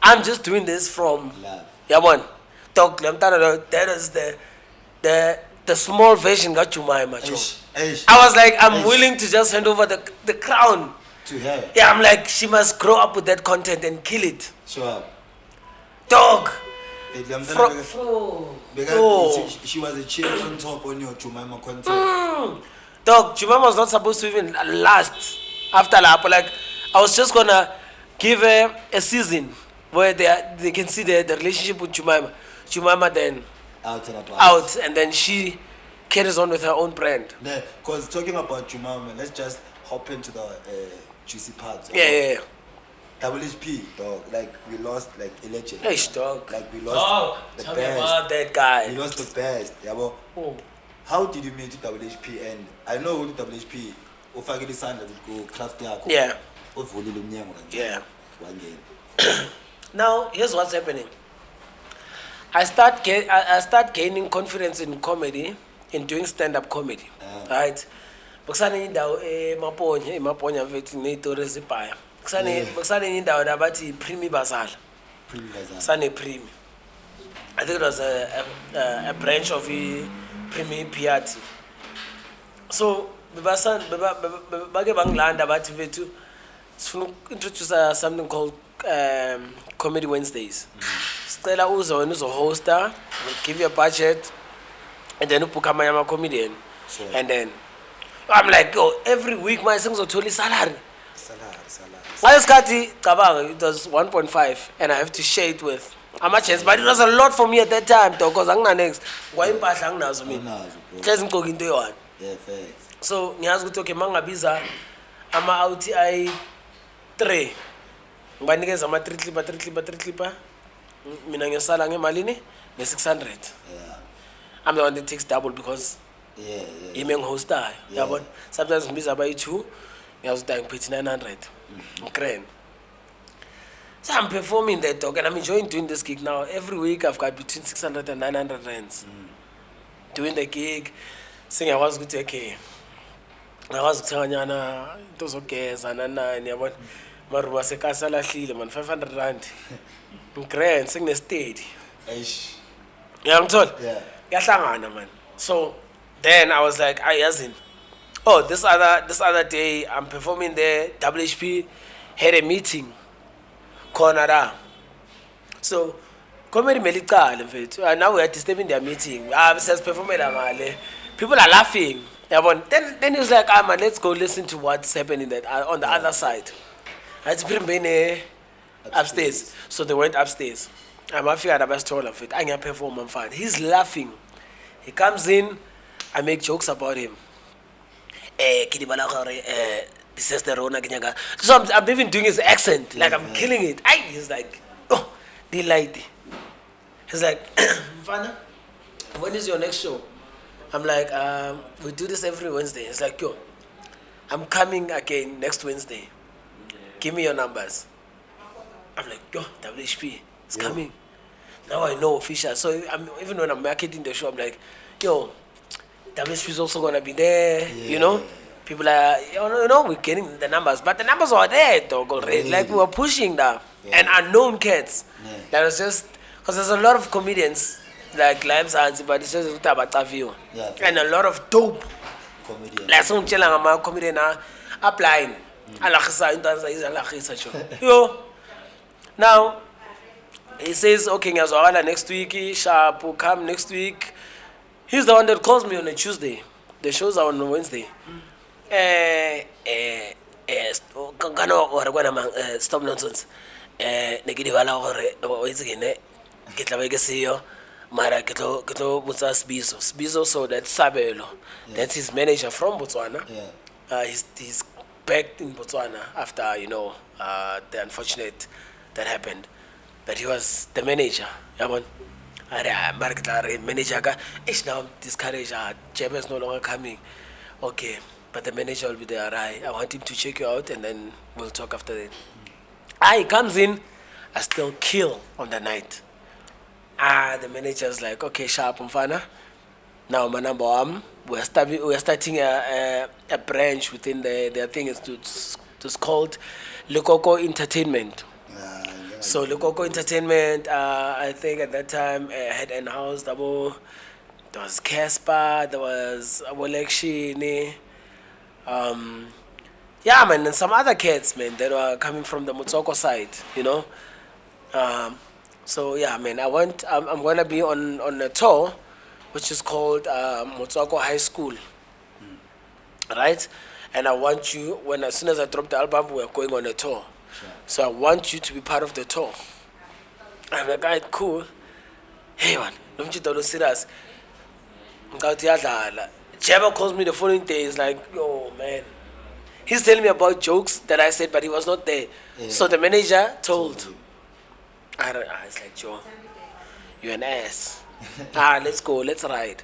I'm just doing this from love. Yabona dog lemntana that is the small version kaJumaima. I was like, I'm willing to just hand over the crown to her. Yeah, I'm like, she must grow up with that content and kill it. Sure. Dog. She was a cherry on top on your Jumaima content. Dog, Jumaima was not supposed to even last after Lapo. Like, I was just gonna give her a season where they can see the relationship with Jumaima. Jumaima then out, and then she carries on with her own brand. Because talking about Jumaima, let's just hop into the juicy part. Yeah. WHP, dog, like we lost like a legend. Hey, dog. Like we lost the tell best. Me about that guy. We lost the best. Yeah, but how did you meet WHP? And I know who WHP. Ufakili sanda go craft yakho. Yeah. Uvulile umnyango kanje. Yeah. Wangena. Now here's what's happening. I start gaining confidence in comedy, in doing stand-up comedy, right? Bukusane indawo emaponya mfethu nezitori ezibhaya. Bukusane indawo labathi Primi Bazala. Sane Primi. I think it was a branch of Primi Piatti. So bake bangilanda bathi mfethu sifuna introduce something called Comedy Wednesdays. Stella uzo wena uzo-hosta, we'll give you a budget, and then book a comedian. Sure. And then I'm like, every week my songs are totally salary. It was 1.5, and I have to share it with how chance, but it was a lot for me at that time, because I'm not next. Why am I so ngiyazi ukuthi okay mangabiza ama OTI 3 ngibanikeza ama 3 clipper mina ngiyosala ngemalini nge600. I'm the one that takes double because ime ngihostayo yabona. Sometimes ngibiza abayi2 ngiyazoda ngiphethe 900 grand. So I'm performing that dog, and I'm enjoying doing this gig now. Every week I've got between 600 and 900 rands doing the gig. Singing I was good okay. I was Tanyana, those ogeza nani yabona. Maruba sekasa lahlile man 500 rand. Grand sing the stage. Yeah, I'm told. Yahlangana man. So then I was like, this other day I'm performing there. WHP had a meeting. Kota. So comedy melicala mfethu. Now we are disturbing their meeting. Performing people are laughing. Then he was like, man, let's go listen to what's happening on the other side. I had to upstairs. So they went upstairs. I'm figured out about told of it. I can perform. I'm fine. He's laughing. He comes in. I make jokes about him. kidibala gore this is the rona kenyaka. So I'm even doing his accent, like I'm killing it. He's like, oh, delight. He's like, Mfana, when is your next show? I'm like, we do this every Wednesday. He's like, yo, I'm coming again next Wednesday. Give me your numbers. I'm like, yo, WHP is coming. Now I know official. So even when I'm marketing the show, I'm like, yo, WHP is also gonna be there. You know, people are, we're getting the numbers, but the numbers were there, dog, already. Like we were pushing them, and unknown cats. That was just because there's a lot of comedians like Lives Hansi, but it's just about Tavio, and a lot of dope comedians. Like some chilling comedian applying. Yo, now he says, okay, next week, sharp will come next week. He's the one that calls me on a Tuesday. The shows are on Wednesday. Stopnonses. Mara Sbizo, so that's Sabelo. That's his manager from Botswana. He's back in Botswana after, the unfortunate that happened. But he was the manager. Manager, now discouraged. Jeba is no longer coming. Okay, but the manager will be there. I want him to check you out, and then we'll talk after that. He comes in, I still kill on the night. The manager's like, okay, sharp, mfana. Now, my number one, we're starting a branch within their thing. It's called Lekoko Entertainment. So Lekoko Entertainment, I think at that time had in-house there was Casper, there was Wolekshini, man, and some other kids, man, that were coming from the Motsoko side, So man, I'm gonna be on a tour, which is called Motsoko High School, right? And I want you, as soon as I drop the album, we're going on a tour. Sure. So I want you to be part of the tour. I'm like, guy, cool. Hey man, don't you do serious? Jeba calls me the following day. He's like, yo man, he's telling me about jokes that I said, but he was not there. So the manager told. It's like, Joe, you're an ass. Let's go, let's ride.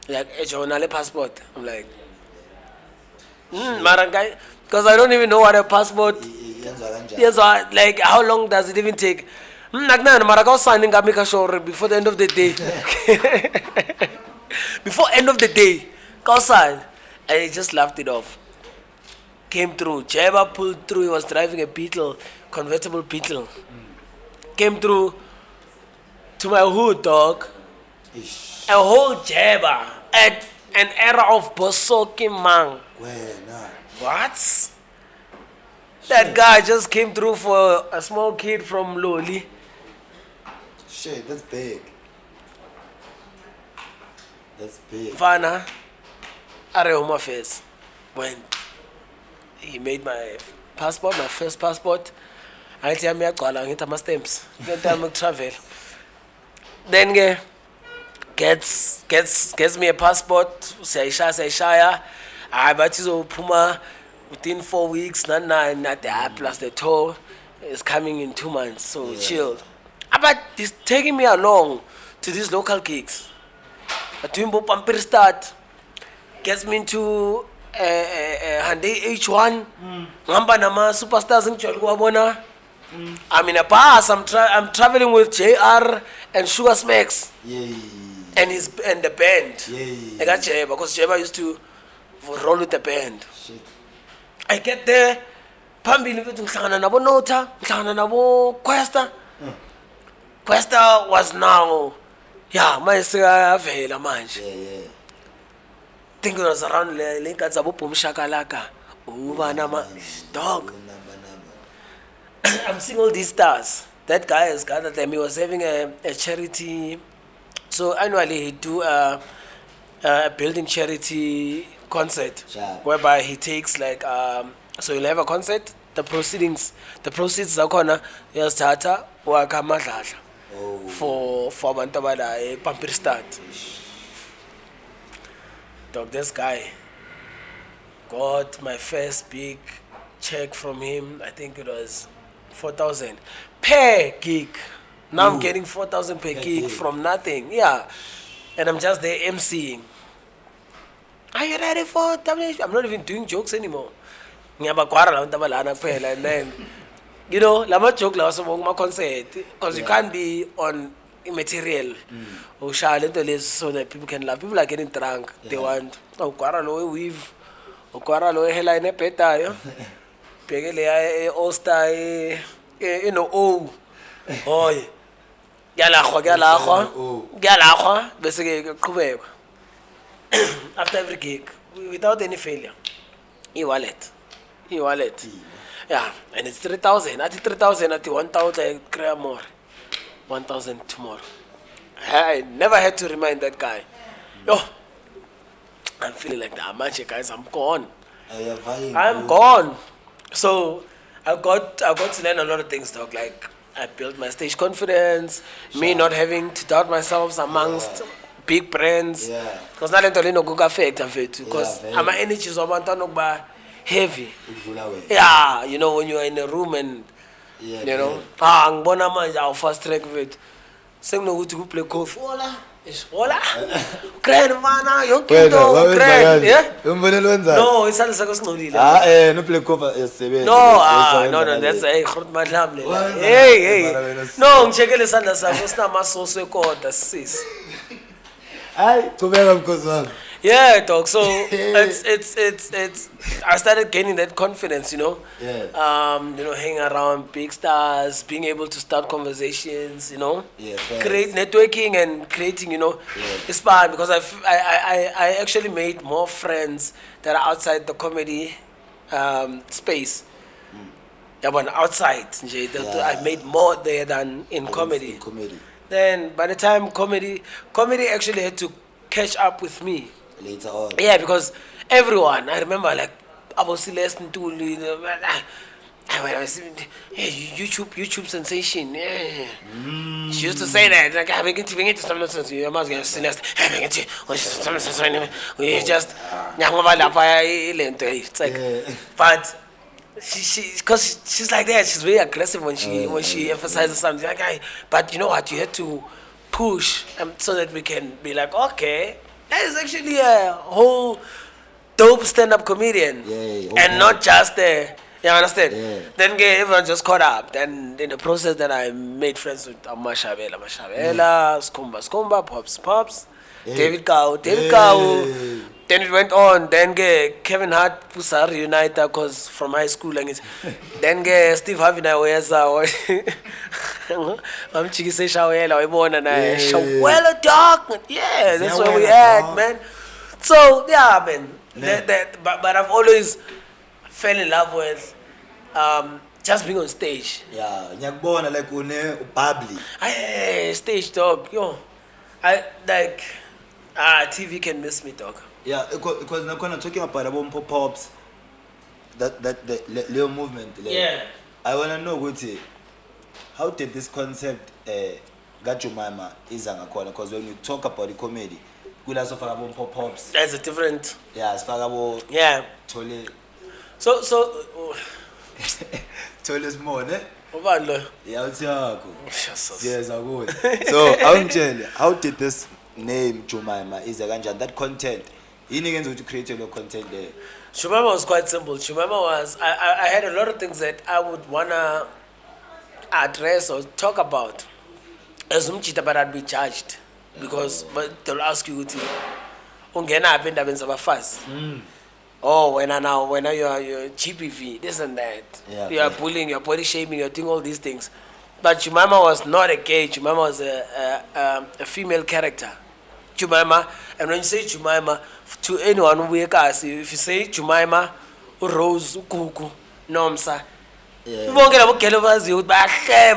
Like, Joe, nale passport. I'm like, Marangai, because I don't even know what a passport. Yes, like how long does it even take? Before the end of the day. Before end of the day, and he just laughed it off. Came through. Jeba pulled through. He was driving a Beetle, convertible Beetle. Came through to my hood, dog. A whole Jeba at an era of Bosoki man. What? That guy just came through for a small kid from Loli. Shit, that's big. That's big. Fana, Home Affairs. When he made my passport, my first passport, I tell me I call and get my stamps. Then time I travel. Then gets me a passport. Say Shaya. I bet you Puma. Within 4 weeks, not the plus the tour is coming in 2 months, so chill. But it's taking me along to these local gigs. A Twimbo Pampir start gets me into Hyundai H1. Ngamba nama superstars in Cholguabona. I'm in a bus. I'm traveling with JR and Sugar Smacks. And the band. I got Jeba because Jeba used to roll with the band. Shit. I get there, phambili mfethu ngihlangana nabo Nota, ngihlangana nabo Questa. Questa was now, manje sekavela manje. Think it was around le nkathi zabo Boom Shakalaka. Ubana dog. I'm seeing all these stars. That guy has gathered them. He was having a charity. So annually he do a building charity concert whereby he takes so you'll have a concert, the proceeds zakhona uyazithatha wakha amadlala for abantu abala ePampiri start. Dog, this guy got my first big check from him. I think it was 4,000 per gig. Now I'm getting 4,000 per gig from nothing. Yeah, and I'm just there emceeing. Are you ready for WH? I'm not even doing jokes anymore. Ngiyabagwara la bantu abalana kuphela, and then you know, lama joke lawa sobonke concert because you can't be on immaterial. Ushaya lento lezi so that people can laugh. People are getting drunk. They want ugwara lo weave, ugwara lo headline ebhedayo. Bheke le all star you know hoy. Kuyalahwa bese ke qhubeka. After every gig without any failure. E-wallet. Yeah, and it's 3,000. At 3,000, at 1,000, I more. 1,000 tomorrow. I never had to remind that guy. Yo, I'm feeling like that much, guys. I'm gone. I'm gone. So I got to learn a lot of things, dog. Like I built my stage confidence. Me not having to doubt myself amongst big brands. Because not only no go affect because I'm an energy so I'm heavy. Yeah, you know when you're in a room and you know, ngibona manje I'll fast track with. Senginokuthi ku play golf. Hola. Grand mana, yonke into grand. Yeah? Umbonelo wenzani? No, isandla sakho singcolile. No play golf esebenza. No, that's Grot Madlamle. Hey. No, ngichekele isandla sakho sinamasoso ekota sis. Hayi, qhubeka mkhosana. Yeah, dog. So it's. I started gaining that confidence, you know. Yeah. You know, hanging around big stars, being able to start conversations, you know. Yeah. Create networking and creating, you know. It's fun because I actually made more friends that are outside the comedy space. Yeah, but outside, I made more there than in comedy. Then by the time comedy actually had to catch up with me. Later on. Yeah, because everyone, I remember like Abo Celeste Ntuli, YouTube sensation. Yeah. She used to say that like we get to some nonsense. You must get Celeste. We just it's like but because she's like that, she's very aggressive when she emphasizes something. Like, but you know what? You have to push so that we can be like, okay, that is actually a whole dope stand-up comedian, and not just you understand? Yeah. Then everyone just caught up. Then in the process, then I made friends with Mashavela, Skumba, Pops, David Cow. Then it went on. Then Kevin Hart Pusar United because from high school and then Steve Harvey na weza I'm chiki say shawela we born and shawela dog. Yeah, that's where we at, man. So yeah, man. But I've always fell in love with just being on stage. Yeah, nyakubona like une bubbly. Stage dog, yo. I like TV can miss me, dog. Yeah, because now talking about pop-ups, that the little movement. Like, yeah. I wanna know how did this concept Gajumama is because when you talk about the comedy, we also talk about pop-ups. That's a different. Yeah, it's about Tole. So Tole is more, ne? Yeah, it's yes, I would. So I'm telling you, how did this name Jumima is that content? You need to create your content there. Jumima was quite simple. Jumima was I had a lot of things that I would wanna address or talk about. As but I'd be charged because but they'll ask you to ungena up in the fast. Oh, when you're GPV, this and that. Yeah, you are bullying, you're body shaming, you're doing all these things. But Jumima was not a gay. Jumima was a female character. Jumima, and when you say Jumima, to anyone who wake us, if you say Jumima, Rose, Kuku, Nomsa, you won't get a Kelovas, you would back. Yeah,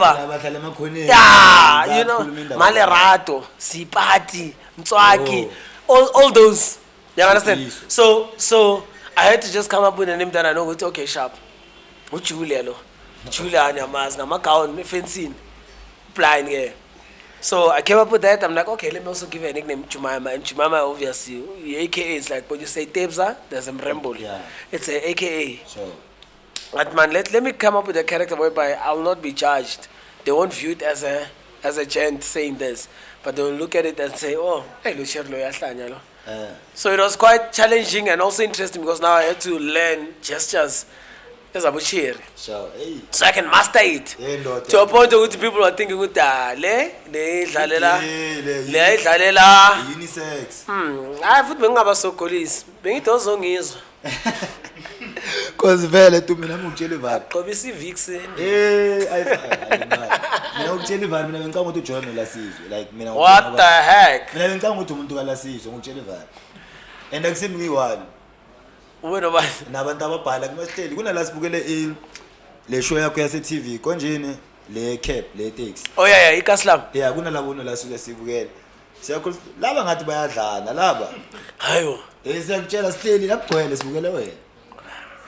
you know, Malerato, Sipati, Mtswaki, all those. You understand? So I had to just come up with a name that I know with okay sharp. Julia Julia Namas, Namakaon, Fencin, blind here. So I came up with that. I'm like, okay, let me also give her a nickname, Jemima. And Jemima, obviously, AKA is like when you say Tebza, there's a Mrembol. Yeah. It's a AKA. Sure. But man, let me come up with a character whereby I'll not be judged. They won't view it as a gent saying this, but they'll look at it and say, oh, hey, lo. So it was quite challenging and also interesting because now I had to learn gestures as a buchiri. Sure. Hey. So I can master it. Hey, Lord, To a point where people are thinking, le idlalela. Unisex. Hayi futhi bengingaba sokolisi. Bengidozwa ngizwa. Cause vele tu mina ngikutshela ivali. Qobisa ivixen. Mina ngikutshela ivali mina ngicanga ukuthi uJohn Lasizwe like mina. What the heck? Mina ngicanga ukuthi umuntu kaLasizwe ngikutshela ivali. And akusimi ngiyi-one. Ube nobani? Nabantu ababhala kumahleli kunala sibukele le show yakho yase TV konjeni le cap le taxi. Oh yeah, iKaslam. Yeah, kunalabo nolasuke sibukele. Siyakhulu laba ngathi bayadlana laba. Hayo. Siyakutshela sihleli lapgcwele sibukele wena.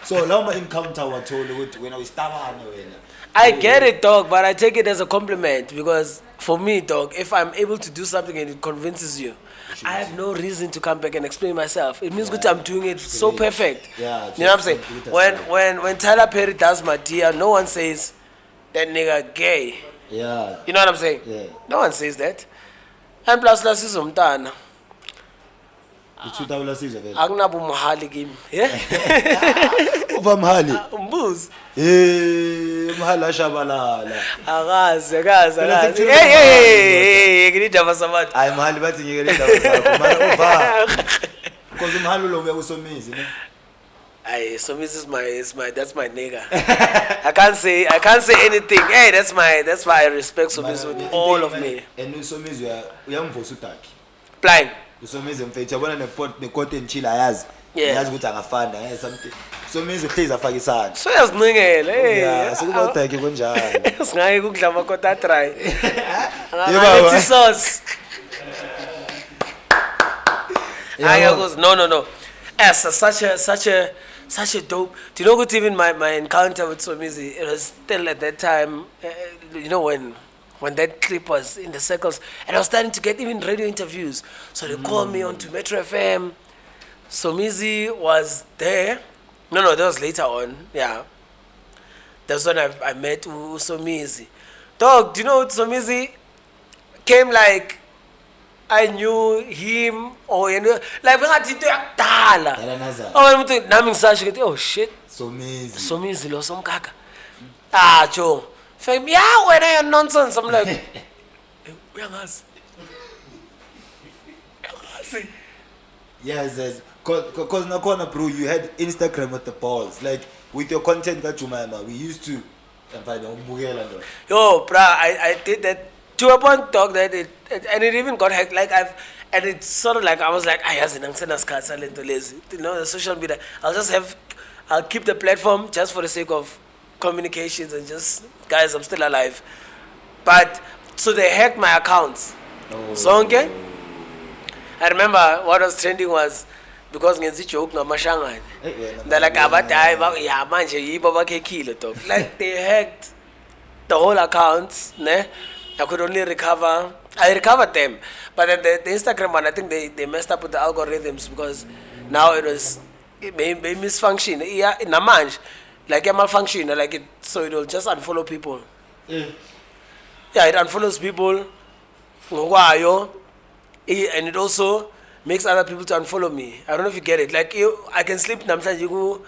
So lawo ma encounter wathola ukuthi wena uyistabane wena. I get it, dog, but I take it as a compliment because for me, dog, if I'm able to do something and it convinces you, I have no reason to come back and explain myself. It means that I'm doing it so perfect. Yeah, you know what I'm saying? When Tyler Perry does my dear, no one says that nigga gay. Yeah. You know what I'm saying? Yeah. No one says that. And plus, last is umtana. Ithuta uLasizwe vele. Akunabo muhali kimi. Yeah. Uva mhali. Umbuzi. Mhali ashabalala. Akazi. Hey, ngidaba sabantu. Hayi mhali bathi ngiyekele indaba zakho. Mara uva. Because umhali lo uyakusomizi ne. Aye, Somizi is my that's my nigga. I can't say anything. Hey, that's why I respect Somizi with all of me. And uSomizi uyamvusa uDaki. Blind. uSomizi mfethu yabona nekota enchila ayazi. Yazi ukuthi angafanda something. Somizi uhlezi afaka isandla. So yazincengela Yeah, sikuba uDaki konjalo. Singaye ukudla amakota dry. Yebo. Sauce. No. As such a dope. Do you know what even my encounter with Somizi, it was still at that time, you know when that clip was in the circles and I was starting to get even radio interviews. So they called me onto Metro FM. Somizi was there. No, that was later on. Yeah. That's when I met Somizi. Dog, do you know what Somizi came like I knew him or you know like bengathi into yakudala. Umuntu nami ngisasho ukuthi oh shit. Somizi lo somkaka. Joe. Fame yeah when I nonsense I'm like uyangazi. Yes. Cause nakhona bro you had Instagram with the balls like with your content kaJumama we used to Yo, bruh, I did that to a point, dog, that it even got hacked. Like and it's sort of like I was like, you know, the social media. I'll keep the platform just for the sake of communications and just guys, I'm still alive. But so they hacked my accounts. So okay, I remember what was trending was because ngenzi joke ngamashangane. They're like about yeah manje yibo bakekhile dog. Like they hacked the whole accounts, ne? I could only recover. I recovered them, but then the Instagram one, I think they messed up with the algorithms because now it may misfunction. Yeah, namanj, like a malfunction, like it, so it will just unfollow people. Yeah, it unfollows people. And it also makes other people to unfollow me. I don't know if you get it. Like I can sleep. Sometimes you go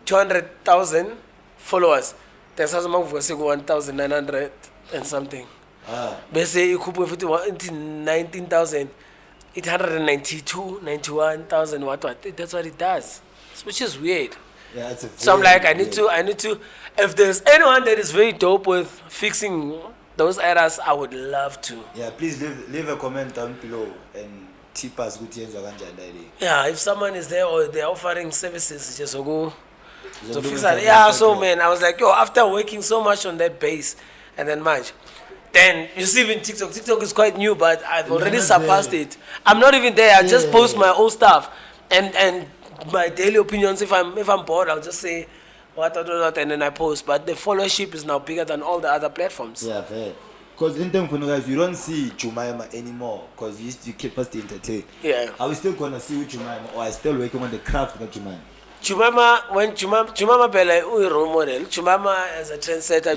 200,000 followers. There's some of us go 1,900 and something. Basically, you could put 19,892, 91,000. What? That's what it does. Which is weird. Yeah, so I'm like, I need to. If there's anyone that is very dope with fixing those errors, I would love to. Yeah, please leave a comment down below and tip us good things. Yeah, if someone is there or they're offering services, just go. So fix that. Yeah, so man, I was like, yo, after working so much on that base, and then much. Then you see even TikTok. TikTok is quite new, but I've already surpassed it. I'm not even there. I just post my own stuff and my daily opinions. If I'm bored, I'll just say what, and then I post. But the followership is now bigger than all the other platforms. Yeah, fair. Because in terms of guys, you don't see Jemima anymore because you used to keep us entertained. Yeah. Are we still gonna see Jemima, or are you still working on the craft of Jemima? Jemima Bella is role model. Jemima as a trendsetter.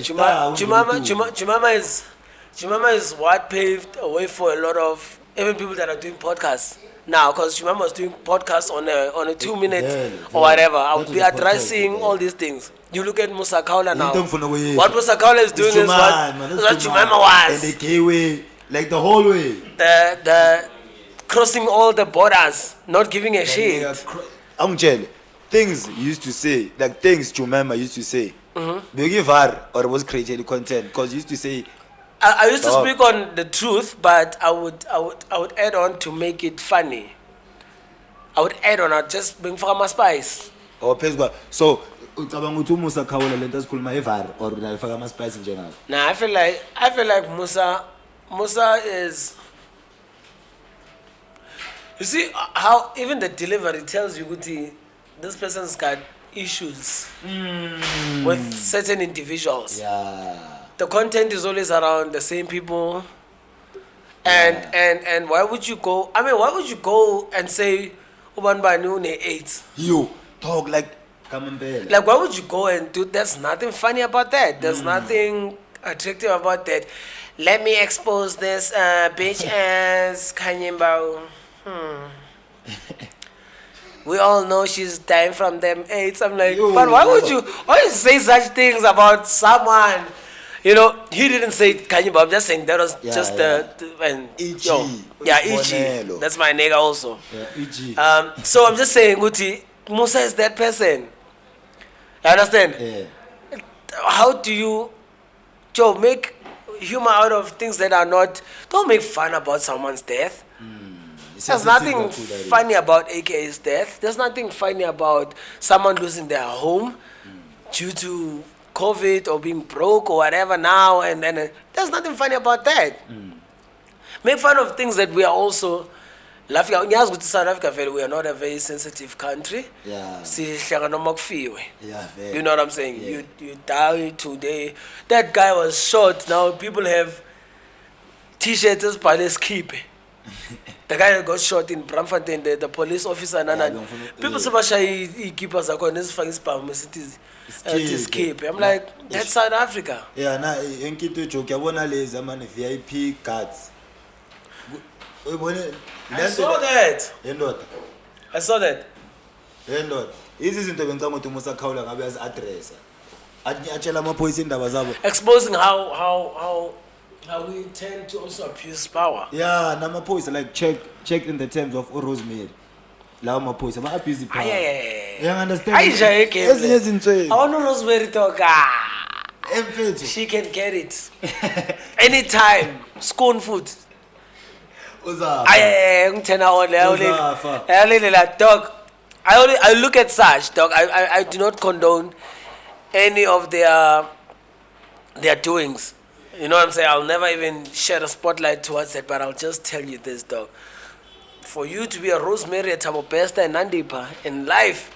Jemima is what paved a way for a lot of even people that are doing podcasts now. Because Jemima was doing podcasts on a 2 minute or whatever. I would be addressing all these things. You look at Musa Kaula now. What Musa Kaula is doing is what Jemima was. And the gay way, like the whole way. The crossing all the borders, not giving a shit. I'm telling. Things you used to say, like things Jemima used to say. Do you give her or was created content? Because you used to say. I used to speak on the truth, but I would add on to make it funny. I would add on. I'd just bring for my spice. Oh, so. Musa Kaula lentas kulma evar or nalifaka spice in general. Nah, I feel like Musa is. You see how even the delivery tells you Guti, this person's got issues with certain individuals. Yeah. The content is always around the same people. And why would you go? I mean, why would you go and say Ubanbanu ne 8? You talk like. Like, why would you go and do? There's nothing funny about that. There's nothing attractive about that. Let me expose this bitch ass Kanyembao. We all know she's dying from them AIDS. I'm like, but why would you say such things about someone? You know, he didn't say Kanyembao. I'm just saying that was just EG. That's my nigga also. Yeah, EG. So I'm just saying, Uti, Musa is that person. You understand? Yeah. How do you, Joe, make humor out of things that are not? Don't make fun about someone's death. There's nothing funny about AKA's death. There's nothing funny about someone losing their home due to COVID or being broke or whatever now. And then there's nothing funny about that. Make fun of things that we are also. South Africa, we are not a very sensitive country. Yeah. Yeah, you know what I'm saying? Yeah. You die today. That guy was shot. Now people have T-shirts as by his keep. The guy that got shot in Bramfontein, the police officer, people say he keep us on this for his escape. I'm like, that's South Africa. Yeah, now in Kito joke, I wanna lazy man VIP cards. I saw that. I saw that. Exposing how we tend to also abuse power. Yeah, Namapoisa like check in the terms of Rosemary. Lamapoisa, but abuse power. Yeah, understand. I want to Rosemary talk. She can get it anytime. Scone food. Dog. I look at such dog. I do not condone any of their doings. You know what I'm saying? I'll never even shed a spotlight towards it, but I'll just tell you this, dog. For you to be a Rosemary, a Tabopesta, and Nandipa in life,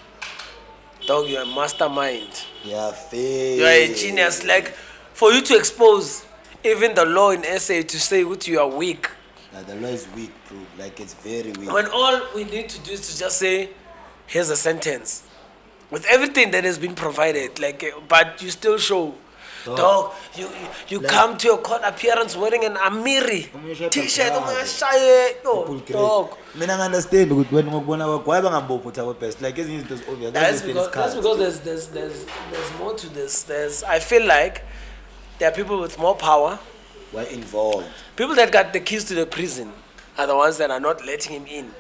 dog, you're a mastermind. Yeah, fair. You're a genius. Like, for you to expose even the law in SA to say what you are weak. The law is weak, bro. Like, it's very weak. When all we need to do is to just say, here's a sentence. With everything that has been provided, like, but you still show. Dog, you like, come to your court appearance wearing an Amiri T-shirt. Dog. I understand when why best. Like, it's obvious. That's because there's more to this. I feel like there are people with more power. Why involved? People that got the keys to the prison are the ones that are not letting him in.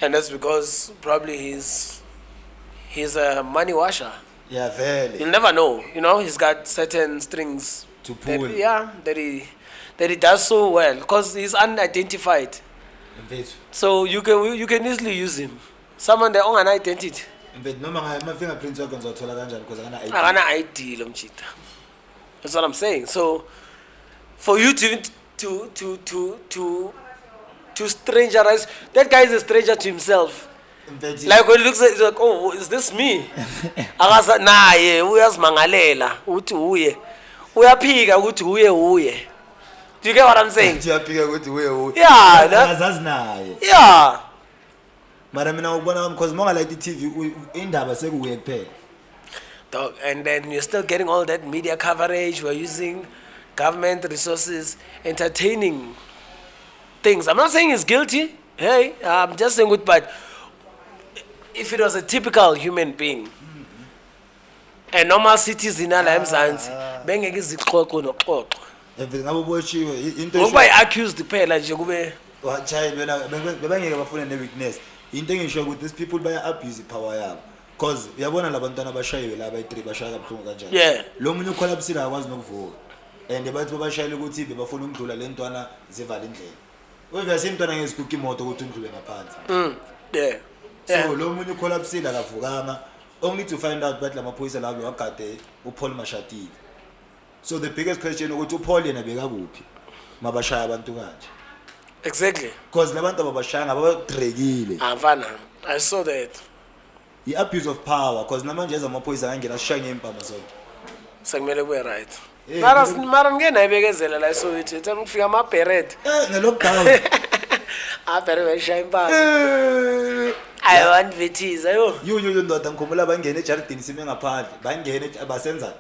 And that's because probably he's a money washer. Yeah, very. You'll never know. You know, he's got certain strings to pull. That he does so well because he's unidentified. So you can easily use him. Someone that own an identity. But no, my fingerprints are going to because I'm an ID. That's what I'm saying. So for you to strangerize, that guy is a stranger to himself. Like when he looks at it, he's like, oh, is this me? Nah, yeah, uyazmangalela uthi uye uyaphika ukuthi uye. Do you get what I'm saying? Uyaphika ukuthi uye. Yeah, azazi naye. Yeah. Mara mina ukubona because monga like the TV indaba sekuye kuphela. Dog, and then you're still getting all that media coverage. We're using government resources, entertaining things. I'm not saying he's guilty. Hey, I'm just saying good, but if it was a typical human being, a normal citizen, bengeke izixoxo noxoxo. Ngabe botshiwe into ngoba accused phela nje kube wachayi bebengeke bafune ne weakness. Into engisho ukuthi these people baya abuse power yabo. Because uyabona labantwana abashayiwe la abayi3 bashaya kabuhlungu kanjani. Yeah. Lo munye ukholapsile akwazi nokuvuka. And bathi babashayile ukuthi bebafuna ukudlula lentwana zivala indlela. Uyavesa intwana ngezikuki imoto ukuthi undlule ngaphansi. Yeah. So lo munye ukholapsile akavukanga. Only to find out bathi lamaphoyisa lawo wagade uPaul Mashatile. So the biggest question ukuthi uPaul yena bekakuphi mabashaya abantu kanje. Exactly. Because labantu ababashanga babadrekile. Mfana, I saw that. The abuse of power because namanje ezamaphoyisa angena ashaya ngempama so. Sekumele kube right. Mara ngena ibekezela la so ithi ethana ukufika amabheret. Ngelockdown. Abhere beshaya impama. I want vithiza yo. You ndoda ngikhumbula bangena ejardini sime ngaphandle. Bangena abasenza.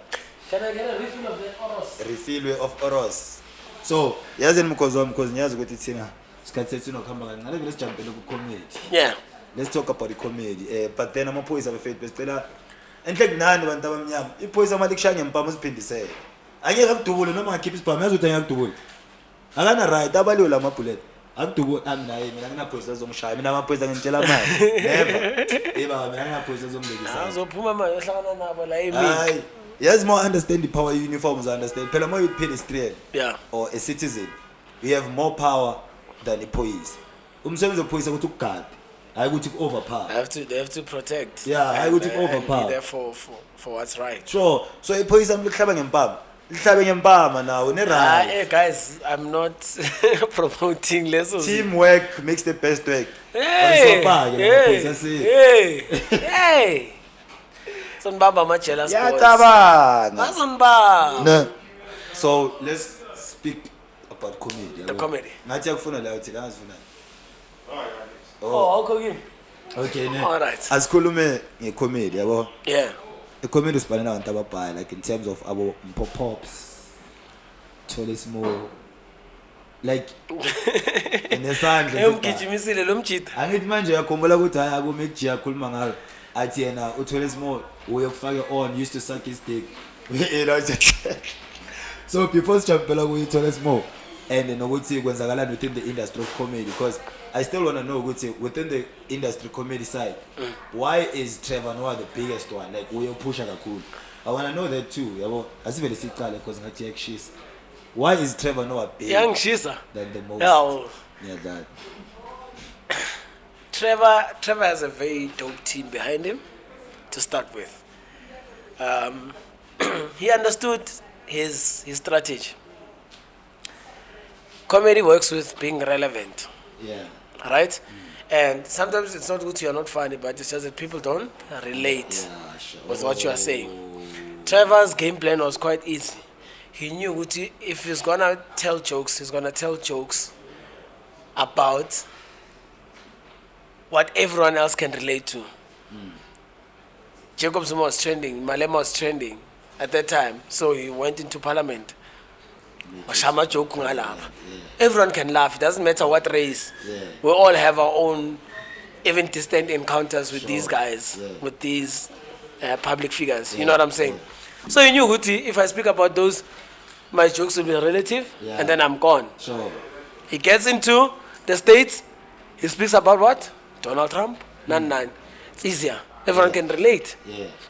Can I get a refill of the oros? Refill of oros. So, yazi mkhozo wami because niyazi ukuthi thina isikhathi sethu nokuhamba kancane vele sijampele ku comedy. Yeah. Let's talk about the comedy. But then amaphoyisa befethu besicela enhle kunani abantu abamnyama. Iphoyisa mali kushaya ngempama siphindisele. Angeke akudubule noma ngakhipha isibhamu yazi ukuthi angakudubule. Akana right abaliwe lama bullet. Akudubule naye mina nginaphoyisa zongishaya. Mina amaphoyisa ngintshela manje. Never. Eba mina ngaphoyisa zongibekisa. Azophuma manje uhlangana nabo la emini. Hayi. Yes, more understand the power uniforms understand. Phela more you pedestrian. Yeah. Or a citizen. We have more power than the police. Umsebenzi wephoyisa ukuthi ukugada. Hayi ukuthi overpower. They have to protect. Yeah, hayi ukuthi overpower. Be there for what's right. Sure. So iphoyisa lihlaba ngempama. Lihlabe ngempama nawo ne right. Hey guys, I'm not promoting leso. Teamwork makes the best work. Hey. Hey. Sonibamba ama-jealous boys. Yacabanga. Asonibamba. No. So let's speak about comedy. The comedy. Ngathi yakufuna la uthi la azifuna. Oh, okay. Okay, ne. All right. Asikhulume ngecomedy yabo. Yeah. Icomedy sibhala nabantu ababhaya like in terms of abo pops. Thole small. Like nesandla. Emgijimisile lo mjida. Angithi manje uyakhumbula ukuthi hayi akumekji yakhuluma ngayo. Athi yena uthole small uyakufaka on used to suck his dick. So before sijampela kuyithole small and nokuthi kwenzakalani within the industry of comedy because I still want to know ukuthi within the industry comedy side why is Trevor Noah the biggest one like uyopusha kakhulu. I want to know that too yabo asivele siqale because ngathi yakshisa. Why is Trevor Noah bigger than the most? Yeah, that. Trevor has a very dope team behind him to start with. He understood his strategy. Comedy works with being relevant. Yeah. Right? And sometimes it's not good you're not funny, but it's just that people don't relate with what you are saying. Trevor's game plan was quite easy. He knew if he's gonna tell jokes, he's gonna tell jokes about what everyone else can relate to. Jacob Zuma was trending, Malema was trending at that time, so he went into parliament. Everyone can laugh, it doesn't matter what race. We all have our own even distant encounters with these guys, with these public figures. You know what I'm saying? So he knew Guti, if I speak about those, my jokes will be relative, and then I'm gone. He gets into the States, he speaks about what? Donald Trump? None. It's easier. Everyone can relate.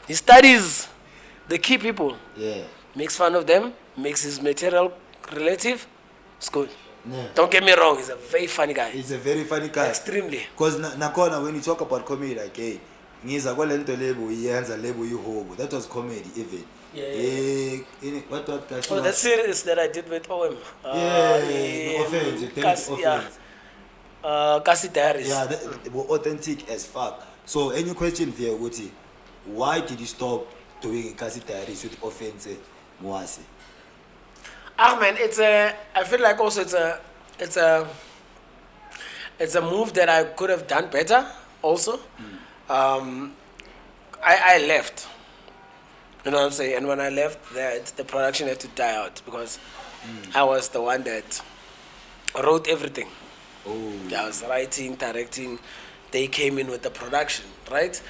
He studies the key people. Makes fun of them, makes his material relative. It's good. Don't get me wrong, he's a very funny guy. He's a very funny guy. Extremely. Because nakona when you talk about comedy like hey, ngiza kwalento lebo iyenza lebo ihobo. That was comedy even. What that series that I did with OM. Offense. Kasi Diaries. Yeah, they were authentic as fuck. So any question there, why did you stop doing Kasi Diaries with Offense Mwasi? Man, I feel like also it's a move that I could have done better also. I left. You know what I'm saying? And when I left, the production had to die out because I was the one that wrote everything. Oh. I was writing, directing. They came in with the production, right?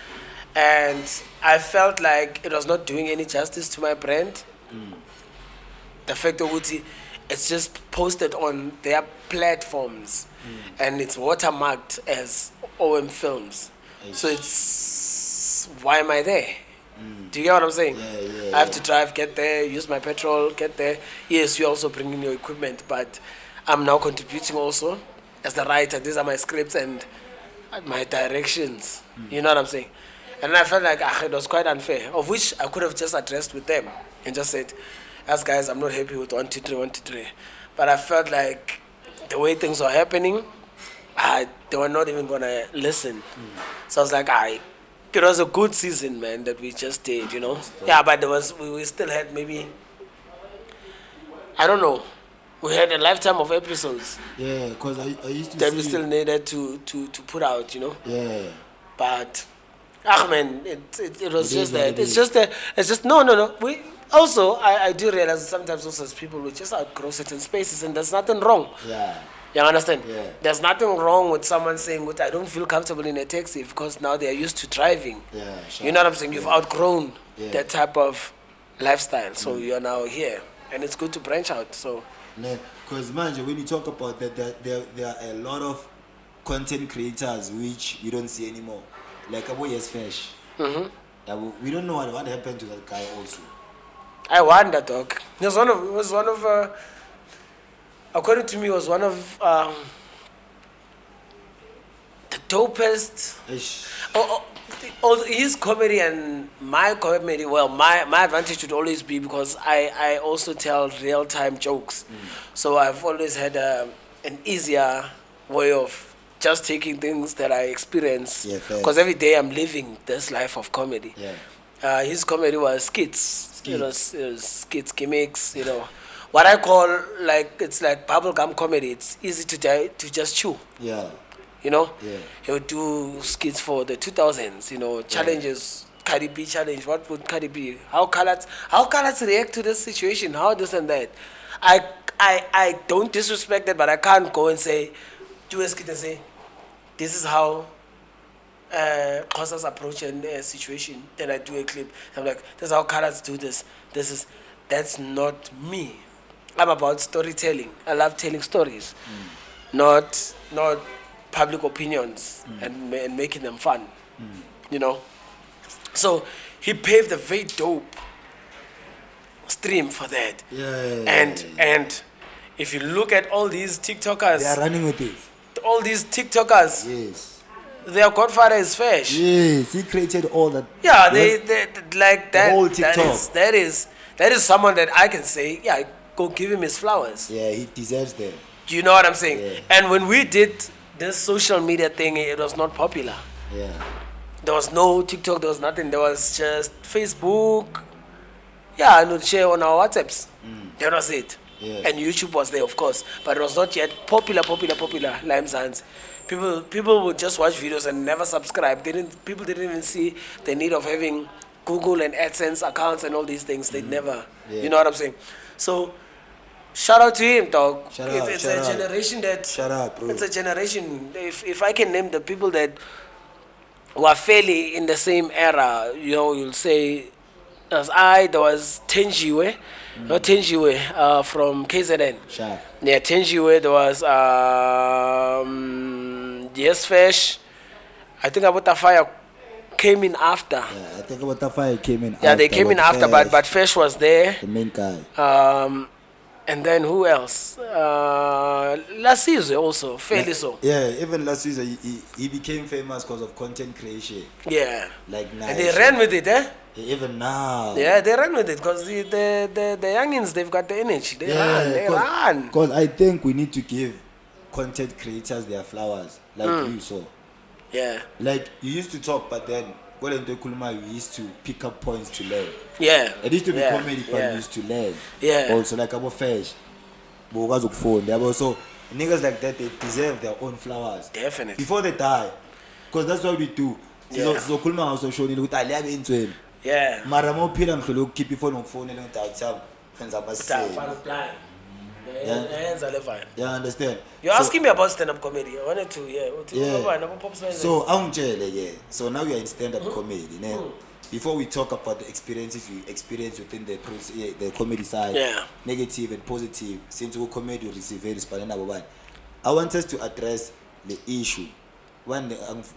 And I felt like it was not doing any justice to my brand. The fact that it's just posted on their platforms and it's watermarked as OM Films. So it's, why am I there? Do you get what I'm saying? Yeah, I have to drive, get there, use my petrol, get there. Yes, you also bring in your equipment, but I'm now contributing also as the writer. These are my scripts and my directions. You know what I'm saying? And I felt like it was quite unfair, of which I could have just addressed with them and just said, as guys, I'm not happy with 1, 2, 3, 1, 2, 3. But I felt like the way things were happening, they were not even going to listen. So I was like, it was a good season, man, that we just did, you know. Yeah, but we still had maybe, I don't know, we had a lifetime of episodes. Yeah, because I used to that we still needed to put out, you know. Yeah. But, man, it was just that. It's just no. We also, I do realize that sometimes also as people we just outgrow certain spaces, and there's nothing wrong. Yeah. You understand? Yeah. There's nothing wrong with someone saying, I don't feel comfortable in a taxi because now they're used to driving. Yeah, sure. You know what I'm saying? You've outgrown that type of lifestyle, so you're now here. And it's good to branch out, so. Because, man, when you talk about that, there are a lot of content creators which we don't see anymore. Like Abu Yesfesh. We don't know what happened to that guy also. I wonder, dog. He was one of according to me, was one of the dopest. His comedy and my comedy, well, my advantage would always be because I also tell real-time jokes. So I've always had an easier way of just taking things that I experience. Because every day I'm living this life of comedy. Yeah. His comedy was skits. It was skits, gimmicks, you know. What I call, it's like bubblegum comedy. It's easy to just chew. Yeah. You know? Yeah. He would do skits for the 2000s, you know, challenges, Cardi B challenge. What would Cardi B? How colors react to this situation? How this and that? I don't disrespect it, but I can't go and say, do a skit and say, this is how Kosa's approach a situation. Then I do a clip. I'm like, this is how colors do this. That's not me. I'm about storytelling. I love telling stories, not public opinions and making them fun. You know. So he paved a very dope stream for that. Yeah. And if you look at all these TikTokers, they are running with it. All these TikTokers, yes, their godfather is Fesh. Yes, he created all that. Yeah, they like that. The whole TikTok. That is someone that I can say, yeah, go give him his flowers. Yeah, he deserves them. Do you know what I'm saying? Yeah. And when we did this social media thing, it was not popular. Yeah. There was no TikTok, there was nothing. There was just Facebook. Yeah, and we'd share on our WhatsApps. That was it. Yeah. And YouTube was there, of course. But it was not yet popular. Lime Sands. People would just watch videos and never subscribe. People didn't even see the need of having Google and AdSense accounts and all these things. They never. Yeah. You know what I'm saying? So, shout out to him, dog. It's a out. generation that. Shout out, bro. It's a generation. If I can name the people that were fairly in the same era, you know, you'll say, there was Tenjiwe. Not Tenjiwe, from KZN. Sure. Yeah, Tenjiwe, there was Yesfesh. I think About Fire came in after. Yeah, I think About Fire came in after. Yeah, they came in after, but Fesh was there. The main guy. And then who else? Lasizwe also, fairly so. Yeah, even Lasizwe, he became famous because of content creation. Yeah. Like nice. And they ran with it, eh? Even now. Yeah, they ran with it because the youngins, they've got the energy. They run. Because I think we need to give content creators their flowers, like you saw. Yeah. Like you used to talk, but then we used to pick up points to learn. Yeah. It used to be comedy, but we used to learn. Also, like about fish, but so niggas like that, they deserve their own flowers. Definitely. Before they die, because that's what we do. So Kulma also showed you I live into him. Yeah. Maramo Piram to look keep your phone on phone and outside. Yeah, understand. You're asking me about stand-up comedy. I wanted to, So So now we are in stand-up comedy. Before we talk about the experiences we experience within the comedy side, negative and positive, since we comedy we receive very one. I want us to address the issue. One, I'm like,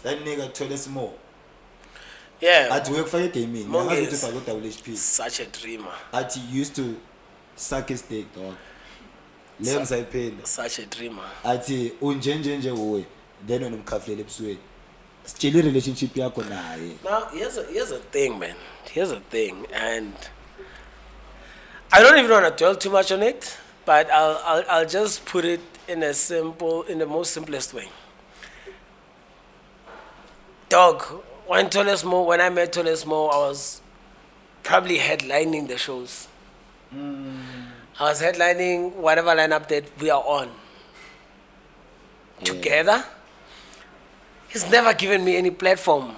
that nigga told us more. Yeah. At work for your gaming. Such a dreamer. At he used to suck his dick, dog. Lems I paid. Such a dreamer. At he unjenjenje way. Then on him kafle lepswe. Still relationship yako na. Now here's a thing, man. Here's a thing, and I don't even want to dwell too much on it, but I'll just put it in the most simplest way. Dog, when I met Tolesmo, I was probably headlining the shows. I was headlining whatever lineup that we are on. Together. He's never given me any platform.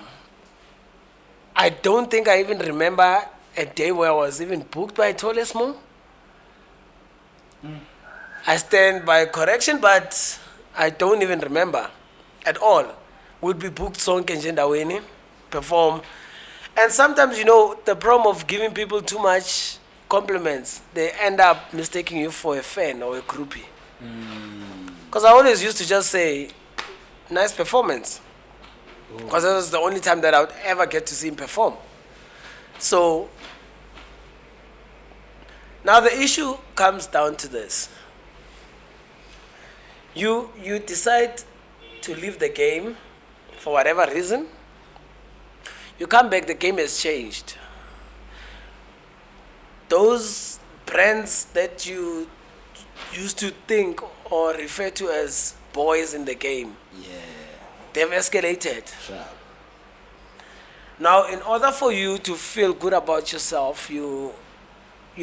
I don't think I even remember a day where I was even booked by Tolesmo. I stand by correction, but I don't even remember at all. Would be booked song Ntariyana, perform. And sometimes, the problem of giving people too much compliments, they end up mistaking you for a fan or a groupie. Because I always used to just say, nice performance. Because that was the only time that I would ever get to see him perform. So, now the issue comes down to this. You decide to leave the game for whatever reason. You come back, the game has changed. Those brands that you used to think or refer to as boys in the game, they've escalated. Sure. Now, in order for you to feel good about yourself, you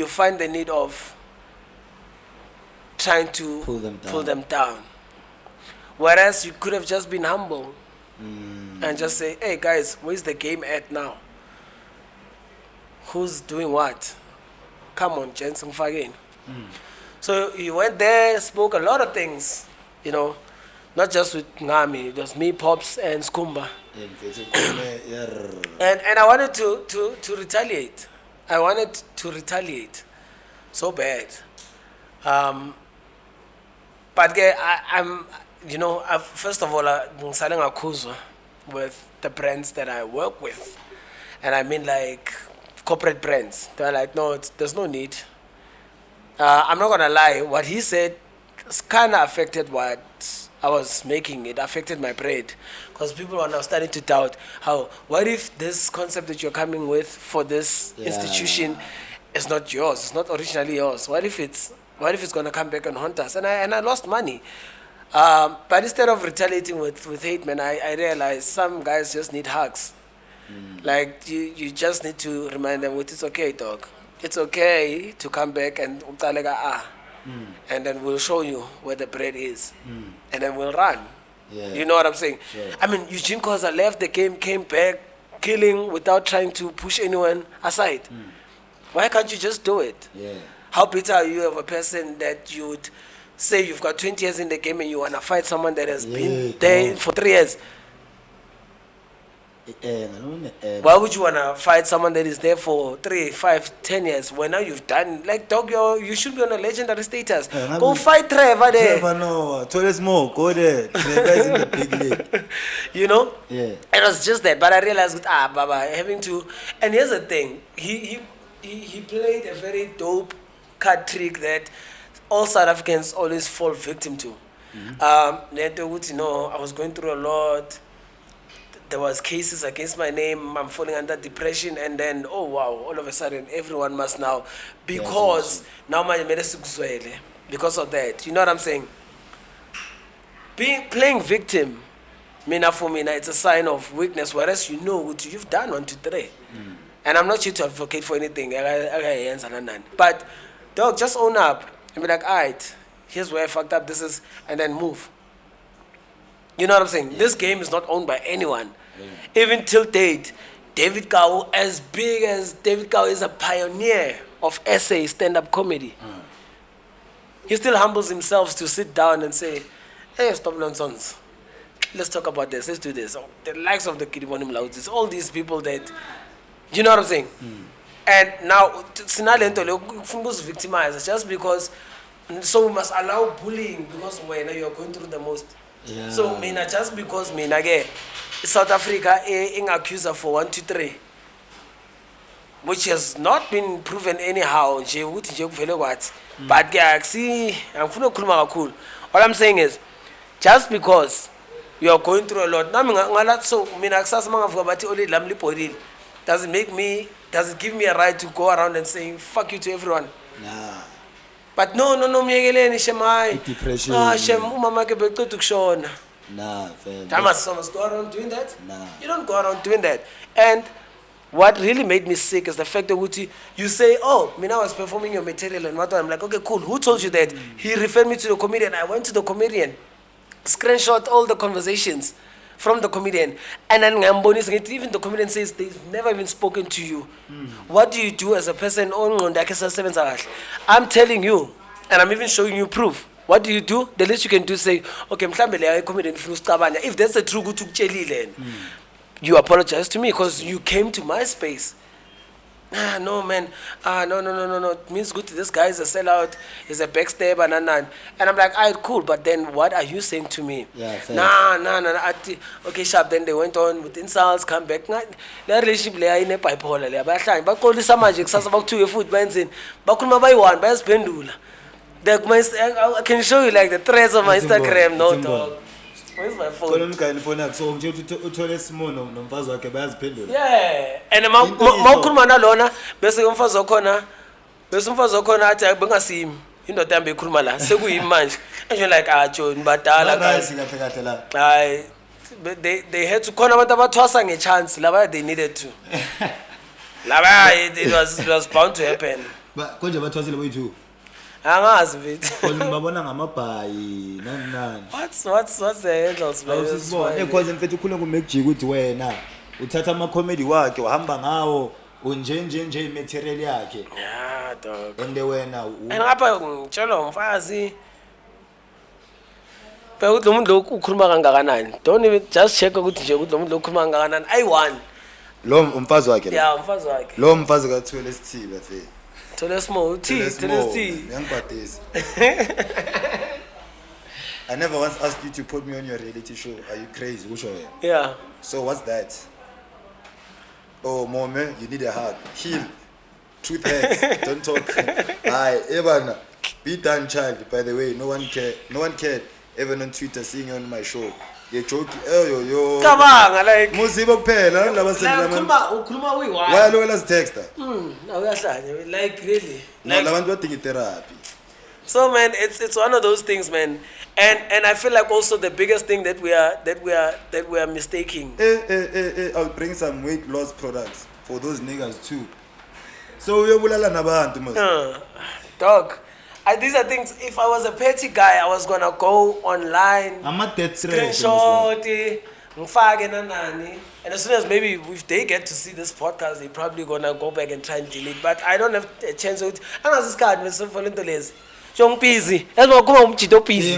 find the need of trying to pull them down. Whereas you could have just been humble and just say, hey guys, where's the game at now? Who's doing what? Come on, Jensen Fagin. So you went there, spoke a lot of things, not just with Ngami, it was me, Pops, and Skumba. And I wanted to retaliate. I wanted to retaliate so bad. But I'm, first of all, I'm selling a kuzo with the brands that I work with. And I mean like corporate brands. They're like, no, there's no need. I'm not going to lie. What he said kind of affected what I was making. It affected my bread. Because people are now starting to doubt what if this concept that you're coming with for this institution is not yours, it's not originally yours? What if it's going to come back and haunt us? And I lost money. But instead of retaliating with hate, man, I realized some guys just need hugs. Like, you just need to remind them, it's okay, dog. It's okay to come back and and then we'll show you where the bread is. And then we'll run. Yeah. You know what I'm saying? Sure. I mean, Eugene Koza left the game, came back, killing without trying to push anyone aside. Why can't you just do it? Yeah. How bitter are you of a person that you would say you've got 20 years in the game and you want to fight someone that has been there for 3 years? Why would you want to fight someone that is there for 3, 5, 10 years when now you've done, like, dog, you should be on a legendary status. Go fight Trevor there. Trevor, no. More. Go there. Trevor's in the big league. Yeah. It was just that, but I realized, Baba, having to, and here's the thing, he played a very dope card trick that all South Africans always fall victim to. I was going through a lot. There was cases against my name. I'm falling under depression, and then all of a sudden everyone must now, because now my medicine because of that. You know what I'm saying? playing victim, for me, it's a sign of weakness. Whereas you know what you've done 1, 2, 3, and I'm not here to advocate for anything. But dog, just own up and be like, alright, here's where I fucked up. This is, and then move. You know what I'm saying? Yeah. This game is not owned by anyone. Yeah. Even till date, David Kau, as big as David Kau is a pioneer of essay stand-up comedy, he still humbles himself to sit down and say, hey, Stopnonses, let's talk about this, let's do this. The likes of the Kidimonim Lautis, all these people that, you know what I'm saying? And now, Sinalento victimized just because, so we must allow bullying because when you're going through the most. Yeah. So, just because South Africa is accused for 1, 2, 3, which has not been proven anyhow. But all I'm saying is, just because you are going through a lot, so does it give me a right to go around and say fuck you to everyone? Nah. But no, depression. Nah, I must go around doing that? Nah. You don't go around doing that. And what really made me sick is the fact that you say, oh, I was performing your material and what. I'm like, okay, cool. Who told you that? He referred me to the comedian. I went to the comedian, screenshot all the conversations from the comedian. And then even the comedian says they've never even spoken to you. What do you do as a person? I'm telling you, and I'm even showing you proof. What do? The least you can do is say, okay, if that's the true you apologize to me because you came to my space. No, man. No. It means good. This guy is a sellout. He's a backstabber. And I'm like, alright, cool. But then what are you saying to me? Yeah, nah. Okay, sharp. Then they went on with insults, come back. The relationship in a bipolar. But call this magic. Sasa about 2 foot bands in. But come by one. By pendula. I can show you like the threads of my Instagram. No, dog. Where's my phone? Yeah. And mawukhuluma lona bese umfazi wakhona athi bengasim indoda yami bekhuluma la sekuyimanje and like John badala guys they had to khona abantu abathwasa ngechance laba they needed to laba it was bound to happen but konje bathwasile boyithu angazi mfethu ngibabona ngamabhayi nani what's the handles man awusibona because mfethu ukhuluma kuMac ukuthi wena uthatha ama comedy wakhe wahamba ngawo unje material yakhe yeah dog and wena and ngapha ngitshela umfazi phela ukuthi lo muntu lo ukhuluma kangakanani don't even just check ukuthi nje ukuthi lo muntu lo ukhuluma kangakanani I1 lo umfazi wakhe yeah umfazi wakhe lo mfazi kathwele isithibe fe Tole small tea. I never once asked you to put me on your reality show. Are you crazy? Which one? Yeah. So what's that? Oh, Momo, you need a hug. Heal. Truth hurts. Don't talk. Hi, Evan. Be done, child. By the way, no one cared. Even on Twitter, seeing you on my show. You're joking. Oh, yo. Come on, like. Musiba kuphela laba sendela. Ukhuluma uyi-why? Why lo las texta? Uyahlanya. Like really. No, labantu badinga therapy. So man, it's one of those things, man. And I feel like also the biggest thing that we are mistaking. I'll bring some weight loss products for those niggas too. So uyobulala nabantu mos. Dog. These are things, if I was a petty guy, I was gonna go online, I'm a death threat, screenshot, and as soon as maybe if they get to see this podcast, they're probably gonna go back and try and delete. But I don't have a chance to. I'm not this card, Mr. Volunteers. You're busy. That's what I'm busy.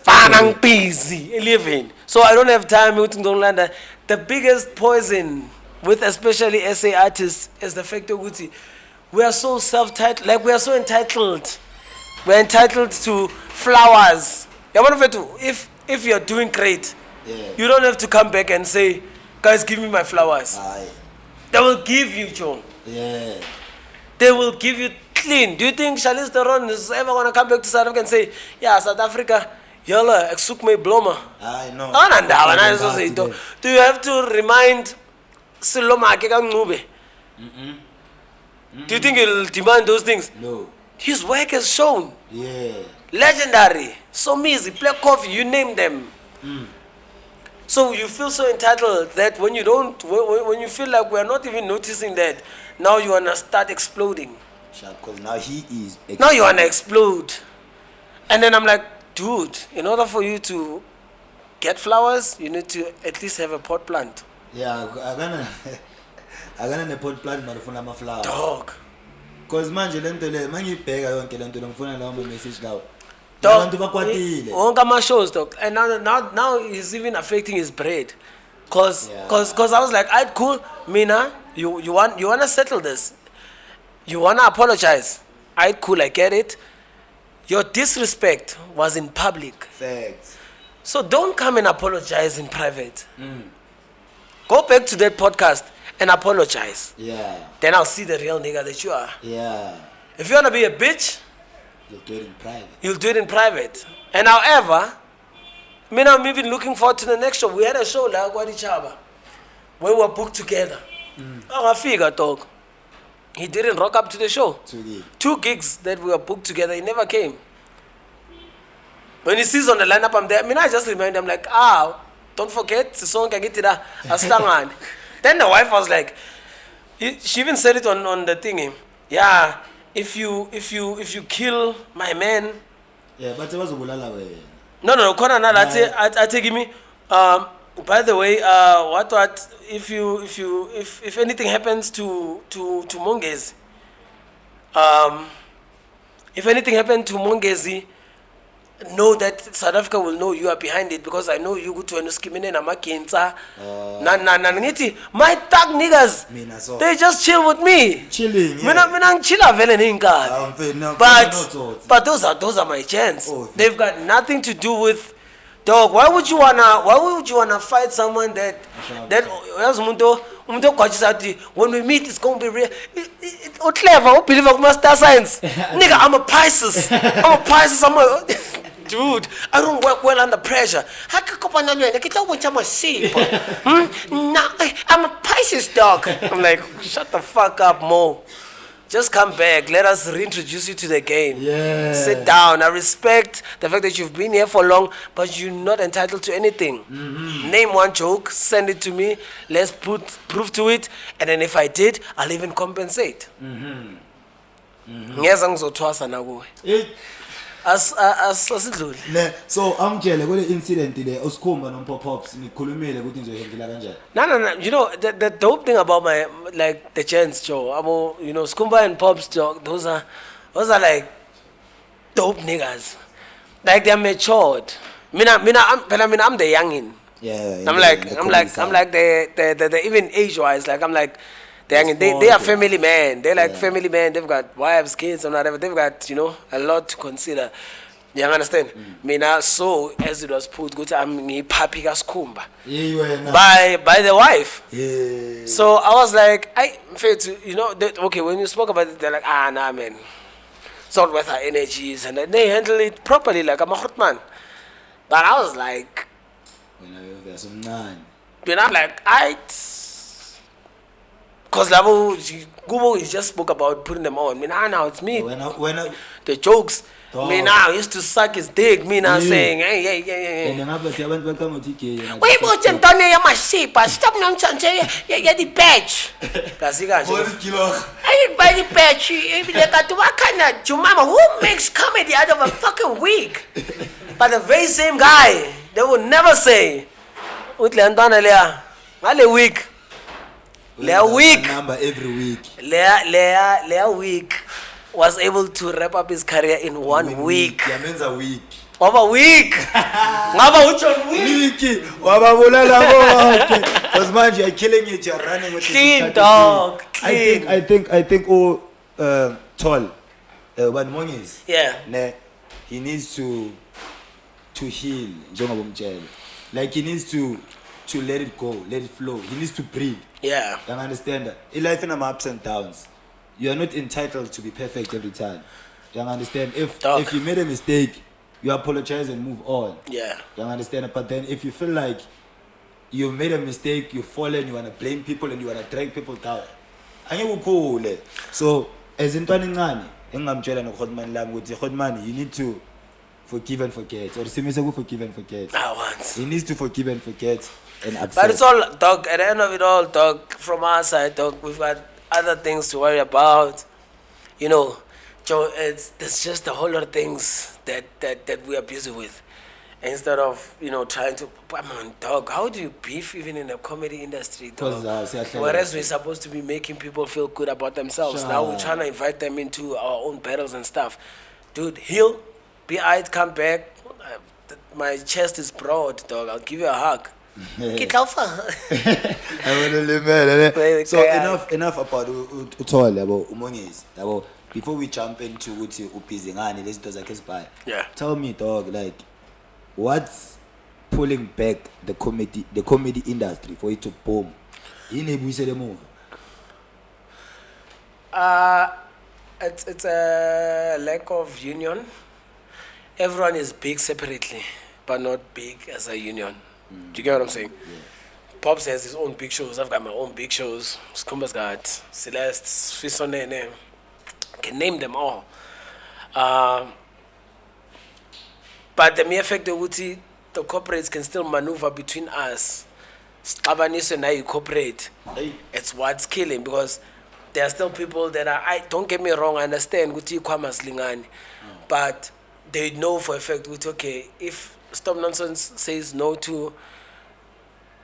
I'm busy living. So I don't have time to. The biggest poison with especially essay artists is the fact that we are so self-titled, like we are so entitled. We're entitled to flowers. If you're doing great, you don't have to come back and say, guys, give me my flowers. Aye. They will give you, John. Yeah. They will give you clean. Do you think Charlize Theron is ever going to come back to South Africa and say, yeah, South Africa, yalla, ek soek my blomme? I know. Do you have to remind Silomake Kangube? Do you think he'll demand those things? No. His work has shown. Yeah. legendary, Somizi, Black Coffee, you name them. So you feel so entitled that when you don't, when you feel like we're not even noticing that, now you wanna start exploding. Because now he is. Now you wanna explode. And then I'm like, dude, in order for you to get flowers, you need to at least have a pot plant. Yeah, I'm gonna pot plant marufuna flower. Dog. Because manje lento le mangibheka yonke lento ngifuna lawo message lawo. Dog. Abantu bakwatile. Wonke ama shows, dog. And now he's even affecting his bread. Cause I was like, alright, cool, Mina, you wanna settle this. You wanna apologize. Alright, cool, I get it. Your disrespect was in public. Facts. So don't come and apologize in private. Go back to that podcast and apologize. Yeah. Then I'll see the real nigga that you are. Yeah. If you wanna be a bitch, you'll do it in private. You'll do it in private. And however, I'm even looking forward to the next show. We had a show like Wadichaba where we were booked together. I figure, dog. He didn't rock up to the show. 2 gigs that we were booked together, he never came. When he sees on the lineup, I'm there. I just remind him like, don't forget, the song can get it. Then the wife was like, she even said it on the thingy. Yeah, if you kill my man. Yeah, but it was a bulala way. No, Kota, I take me. By the way, what if anything happens to Mongezi, if anything happened to Mongezi, know that South Africa will know you are behind it because I know you go to an skimine na makinsa. My thug niggas, they just chill with me. Chilling. Mina chilla vele ninka. But those are my chants. They've got nothing to do with. Dog, why would you wanna fight someone that when we meet it's gonna be real? Clever, believe master science. Nigga, I'm a Pisces. Dude, I don't work well under pressure. I'm a Pisces, dog. I'm like, shut the fuck up, Mo. Just come back. Let us reintroduce you to the game. Yeah. Sit down. I respect the fact that you've been here for long, but you're not entitled to anything. Name one joke, send it to me. Let's put proof to it, and then if I did, I'll even compensate. So I'm jealous. What the incident there? Oskumba no pop-ups. Nikulumele good things handle kanje. No. You know the dope thing about my like the gents, Joe. You know, Skumba and Pops, Joe. Those are like dope niggas. Like they're matured. I'm the youngin. Yeah. I'm like the even age-wise. Like I'm like. They are family men. They're like family men. They've got wives, kids, and whatever. They've got, a lot to consider. You understand? So as it was put, good I'm papi kaskumba by the wife. Yeah. So I was like, okay, when you spoke about it, they're like, nah, man, it's not worth our energies, and they handle it properly, like I'm a hot man. But I was like, there's some none. I'm like, because Gubo just spoke about putting them on. Now it's me. The jokes. Now used to suck his dick. Saying, hey. Wait, what's in Tony? You're my sheep. Stop nonsense. You're the badge. I buy the badge. What kind of Jumama? Who makes comedy out of a fucking week? But the very same guy, they would never say, week. Number every week. Lea week was able to wrap up his career in 1 week. Yeah, means a week. Over a week. Week. Because man, you're killing it. You're running with clean dog. Clean. I think. Tall. But Mongis. Yeah. He needs to heal. Like he needs to let it go, let it flow. He needs to breathe. Yeah. You understand that? In life, in ups and downs, you are not entitled to be perfect every time. You understand? If you made a mistake, you apologize and move on. Yeah. You understand? But then if you feel like you made a mistake, you've fallen, you want to blame people and you want to drag people down, and you will cool. So as in Tony Ngani, you need to forgive and forget. Or Simisaku forgive and forget. Once. He needs to forgive and forget and accept. But it's all, dog, at the end of it all, dog, from our side, dog, we've got other things to worry about. You know, Joe, there's just a whole lot of things that we are busy with. Instead of, you know, trying to, come on, dog, how do you beef even in the comedy industry, dog? Whereas we're supposed to be making people feel good about themselves. Now we're trying to invite them into our own battles and stuff. Dude, heal, be eyed, come back. My chest is broad, dog. I'll give you a hug. Get alpha. So enough about Utole, about Umongis. Before we jump into Upizingani, let's do a Yeah. Tell me, dog, like, what's pulling back the comedy industry for it to boom? It's a lack of union. Everyone is big separately, but not big as a union. Do you get what I'm saying? Yeah. Pops has his own big shows. I've got my own big shows. Skumba's got Celeste, Fisonene. I can name them all. But the mere fact that the corporates can still maneuver between us, and now you cooperate, it's what's killing, because there are still people that are, don't get me wrong, I understand, but they know for a fact, okay, if Stopnonses says no to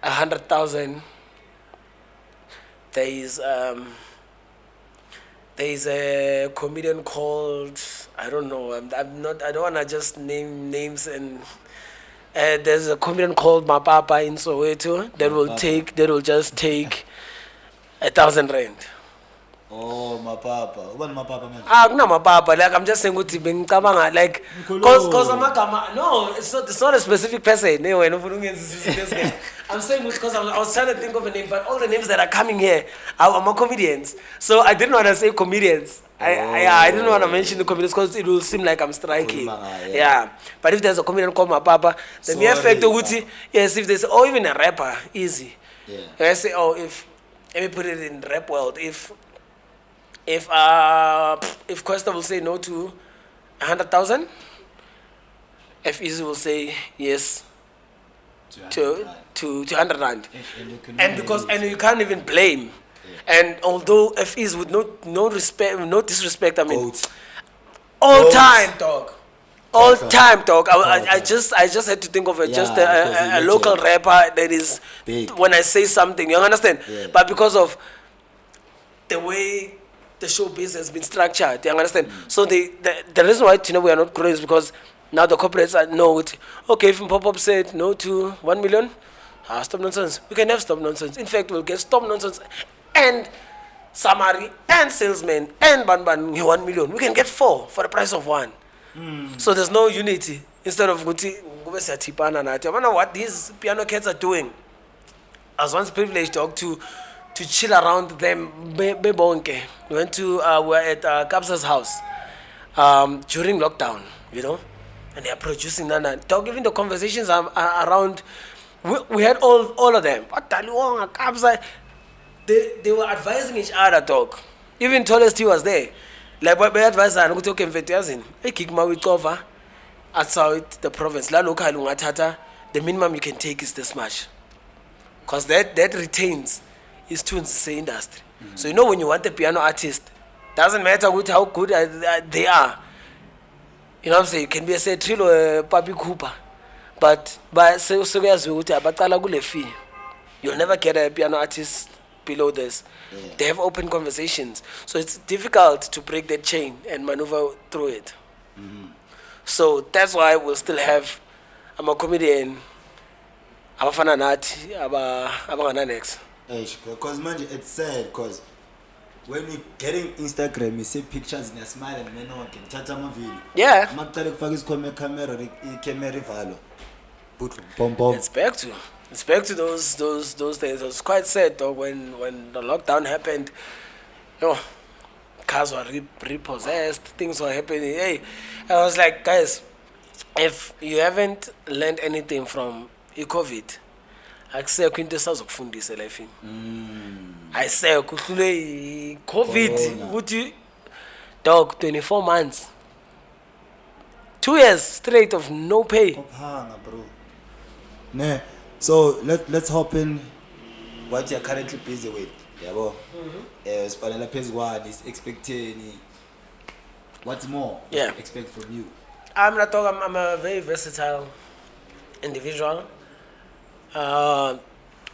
100,000, there is a comedian called, I don't know, I don't want to just name names, and there's a comedian called Mapapa in Soweto that will just take 1,000 rand. Oh, Mapapa. What Mapapa man? No, Mapapa. Like, I'm just saying, like, cause no, it's not a specific person. No, I'm saying because I was trying to think of a name, but all the names that are coming here are comedians. So I didn't want to say comedians. I didn't want to mention the comedians because it will seem like I'm striking. Yeah. But if there's a comedian called Mapapa, the mere fact of yes, if there's even a rapper, easy. Yeah. I say, let me put it in rap world. If Costa will say no to 100,000, if Easy will say yes to 100 rand, and you can't even blame. Yeah. And although if Easy with no disrespect, I mean, all time dog. I just had to think of it, just a local rapper that is big. When I say something, you understand? Yeah. But because of the way the showbiz has been structured, you understand? So the reason why we are not growing is because now the corporates know it. Okay, if Pop-Up said no to 1 million, Stopnonses, we can have Stopnonses. In fact, we'll get Stopnonses and Samari and salesman and Banban 1 million. We can get 4 for the price of 1. So there's no unity. Instead of what these piano cats are doing, I was once privileged to chill around them. We went to we were at Kapsa's house during lockdown, you know, and they are producing Nana. Dog, even the conversations around, we had all of them. They were advising each other, dog. Even Tallest he was there. Like what we advised and okay, we cover outside the province. The minimum you can take is this much. Because that retains his tunes say industry. So you know when you want a piano artist, doesn't matter how good they are. You know what I'm saying? You can be a Setri or a Papi Cooper. But you'll never get a piano artist below this. Yeah. They have open conversations. So it's difficult to break that chain and maneuver through it. So that's why we'll still have a comedian, abafana nathi, abangana next. Because man, it's sad because when we getting Instagram, you see pictures in a smile and then no can chat a video. Yeah. It's back to those days. It was quite sad though when the lockdown happened. You know, cars were repossessed, things were happening. Hey, I was like, guys, if you haven't learned anything from COVID, I say kwinto esazokufundisa life. I say kuhlule COVID ukuthi dog 24 months. 2 years straight of no pay. Ophanga, bro. Ne. So let's hop in what you're currently busy with. Yabo. Spanela phase 1 is expecting. What's more? Yeah. Expect from you. I'm a very versatile individual.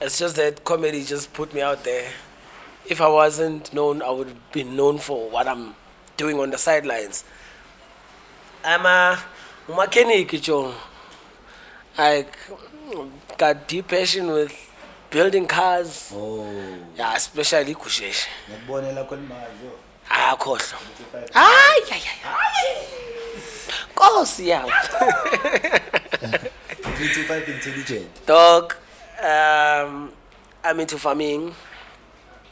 It's just that comedy just put me out there. If I wasn't known, I would have been known for what I'm doing on the sidelines. I'm a mechanic, like got deep passion with building cars. Oh. Yeah, especially kushesh. Ngiyabonela khona manje. Khohlo. Ay. Nkosi yami. 325 intelligent. Dog, I'm into farming.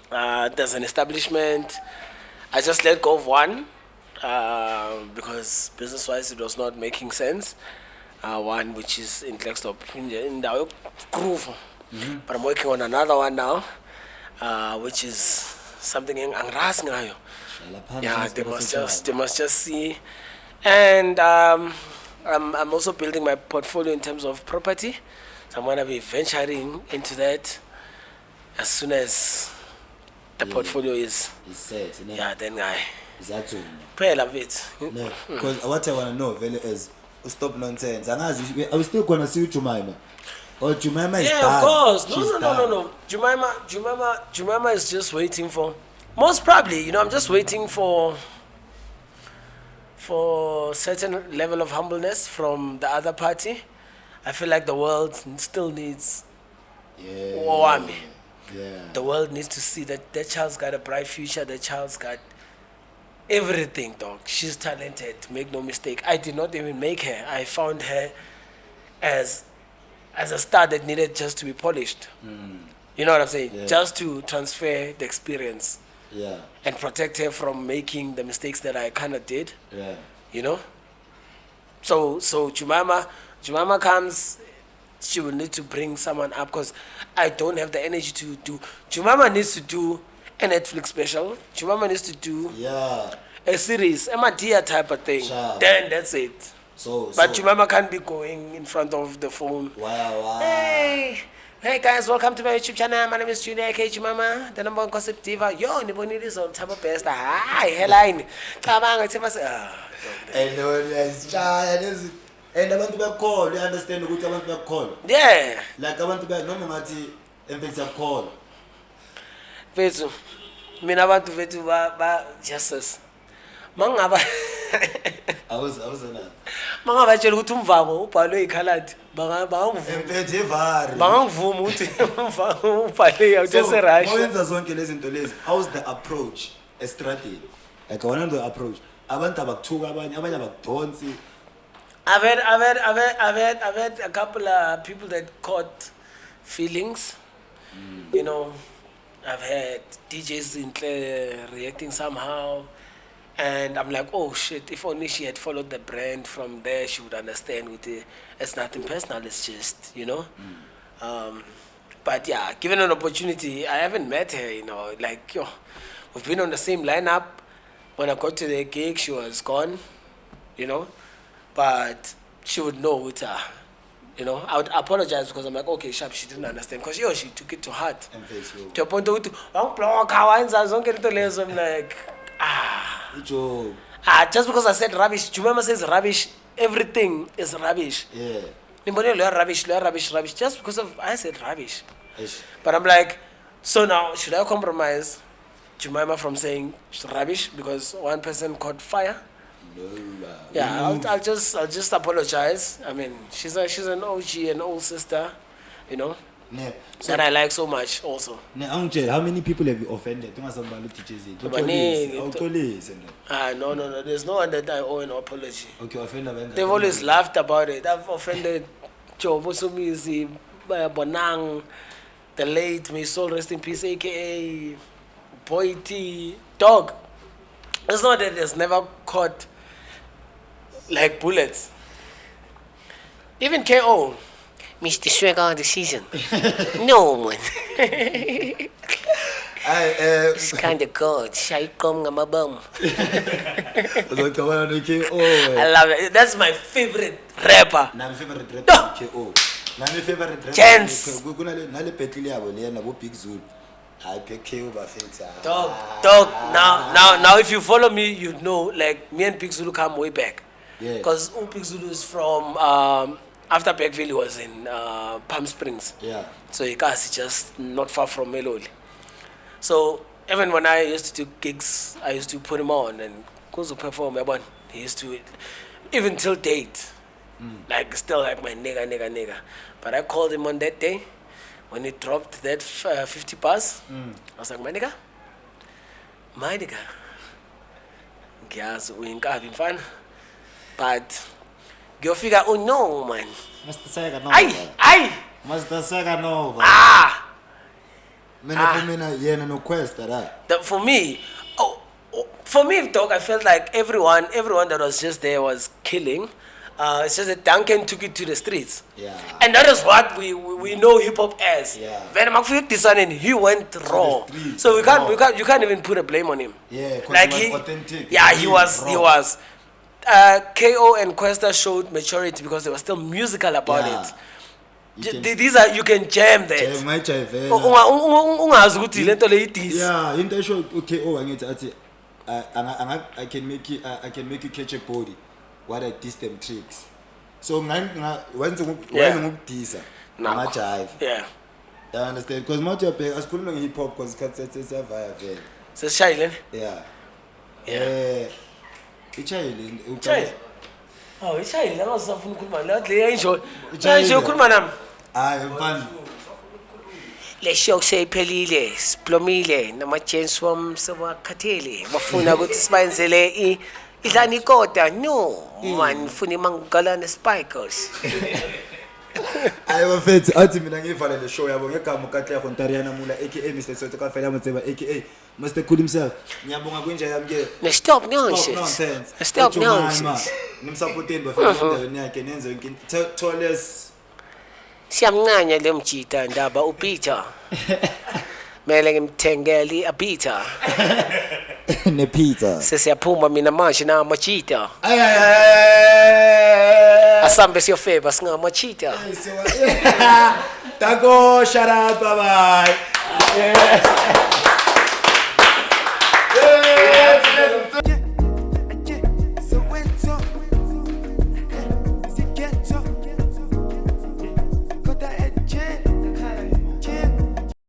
There's an establishment. I just let go of one because business-wise it was not making sense. One which is in Klerksdorp, in the groove. But I'm working on another one now, which is something in Angras ngayo. Yeah, they must just see. And I'm also building my portfolio in terms of property. So I'm gonna be venturing into that as soon as the portfolio is set. Yeah, then I. Is that so? Pay of it. No, because what I wanna know really is stop nonsense. Are we still gonna see Jemima? Or Jemima is yeah, done? Of course. She's No. Jemima is just waiting for. Most probably, I'm just waiting for certain level of humbleness from the other party. I feel like the world still needs Wami. Yeah. The world needs to see that that child's got a bright future. That child's got everything, dog. She's talented. Make no mistake. I did not even make her. I found her as a star that needed just to be polished. You know what I'm saying? Yeah. Just to transfer the experience. Yeah. And protect her from making the mistakes that I kind of did. Yeah. So Jemima comes, she will need to bring someone up because I don't have the energy to do. Jemima needs to do a Netflix special. Jemima needs to do a series, a Matia type of thing. Sure. Then that's it. So Jemima can't be going in front of the phone. Wow. Hey guys, welcome to my YouTube channel. My name is Junior K. Jemima, the number one gossip diva. Yo, niboni this on type of best. Hi, headline. And abantu bayakholwa, you understand ukuthi abantu bayakholwa. Yeah. Like abantu noma ngathi emphasis yakholwa. Vethu mina abantu vethu ba justice. Mangaba awuzana. Mangabatshela ukuthi umvako ubhalwe ikhaladi. Bangangivuma. Emphethe evari. Bangangivuma ukuthi umvako ubhalwe awutse rush. Mawenza zonke lezi zinto lezi. How's the approach? A strategy. Like I want the approach. Abantu abakuthuka abanye abakudonsi. I've had a couple of people that caught feelings. I've had DJs in Clare reacting somehow. And I'm like, oh shit, if only she had followed the brand from there, she would understand with it. It's nothing personal, it's just, But yeah, given an opportunity, I haven't met her, we've been on the same lineup. When I got to the gig, she was gone, But she would know with her, I would apologize because I'm like, okay, sharp, she didn't understand. Because she took it to heart. To a point where I'm like, just because I said rubbish, Jemima says rubbish, everything is rubbish. Yeah. Rubbish. Just because I said rubbish. But I'm like, so now, should I compromise Jemima from saying rubbish because one person caught fire? Yeah, I'll just apologize. I mean, she's an OG, an old sister, that I like so much also. How many people have you offended? No. There's no one that I owe an apology. Okay, offended. They've always laughed about it. I've offended Jobo Sumizi, Bonang, the late, may soul rest in peace, aka Boy T, Dog. It's not that there's never caught like bullets. Even KO, Mr. Swagger on the season. No man. It's kind of good. Shaikom ngamabam. I love it. That's my favorite rapper. My favorite rapper KO. My favorite rapper. Chance. Nale petili yabo le na bo Big Zulu. I pick KO bafetsa. Dog. Now, if you follow me, you know, like me and Big Zulu come way back. Yeah. Because Big Zulu is from after Bergville, he was in Palm Springs. Yeah. So he is just not far from Meloli. So even when I used to do gigs, I used to put him on and goes to perform. He used to, even till date, like still like my nigga. But I called him on that day when he dropped that 50 bars. I was like, my nigga, guys, we ain't having fun. But go figure, oh no, man. Mr. Sega Aye. Mr. Sega Nova. For me, dog, I felt like everyone that was just there was killing. It's just that Duncan took it to the streets. Yeah. And that is what we know hip hop as. Yeah. When Makfik decided he went raw. So you can't even put a blame on him. Yeah, like he was authentic. Yeah, he was. KO and Questa showed maturity because they were still musical about it. These are, you can jam that. Yeah, into show KO angithi I can make you catch a body. What I teach them tricks. So when ngukudisa jive. Yeah. You understand? Because Motsepe asikhuluma hip hop because it's a via vele. Seshayile. Yeah. Ichayile. Oh, ichayile angasafuna ukukhuluma la le enjoy. Nje ukhuluma nami. Hayi mfana. Le show seyiphelile, siplomile nama-chance wami sebakhathele. Bafuna ukuthi sibayenzele idlani Kota. No, man, funa imangalane spikers. Ayi bafethu athi mina ngivala le show yabo ngegama uKatlego Ntariyana mula aka Mr. Soto kaFela Motseba aka Mr. Cool himself. Ngiyabonga kunje yami ke. Ne stop nonsense. Stop nonsense. Nimsupporteni bafethu endaweni yakhe nenze yonke Toles. Siyamncanya le mjita ndaba uPeter. Mele ngimthengele iPeter. Nepizza. Sesiyaphuma mina manje na machita. Asambe siyofeba singamachita. Tako, shut up, bye bye.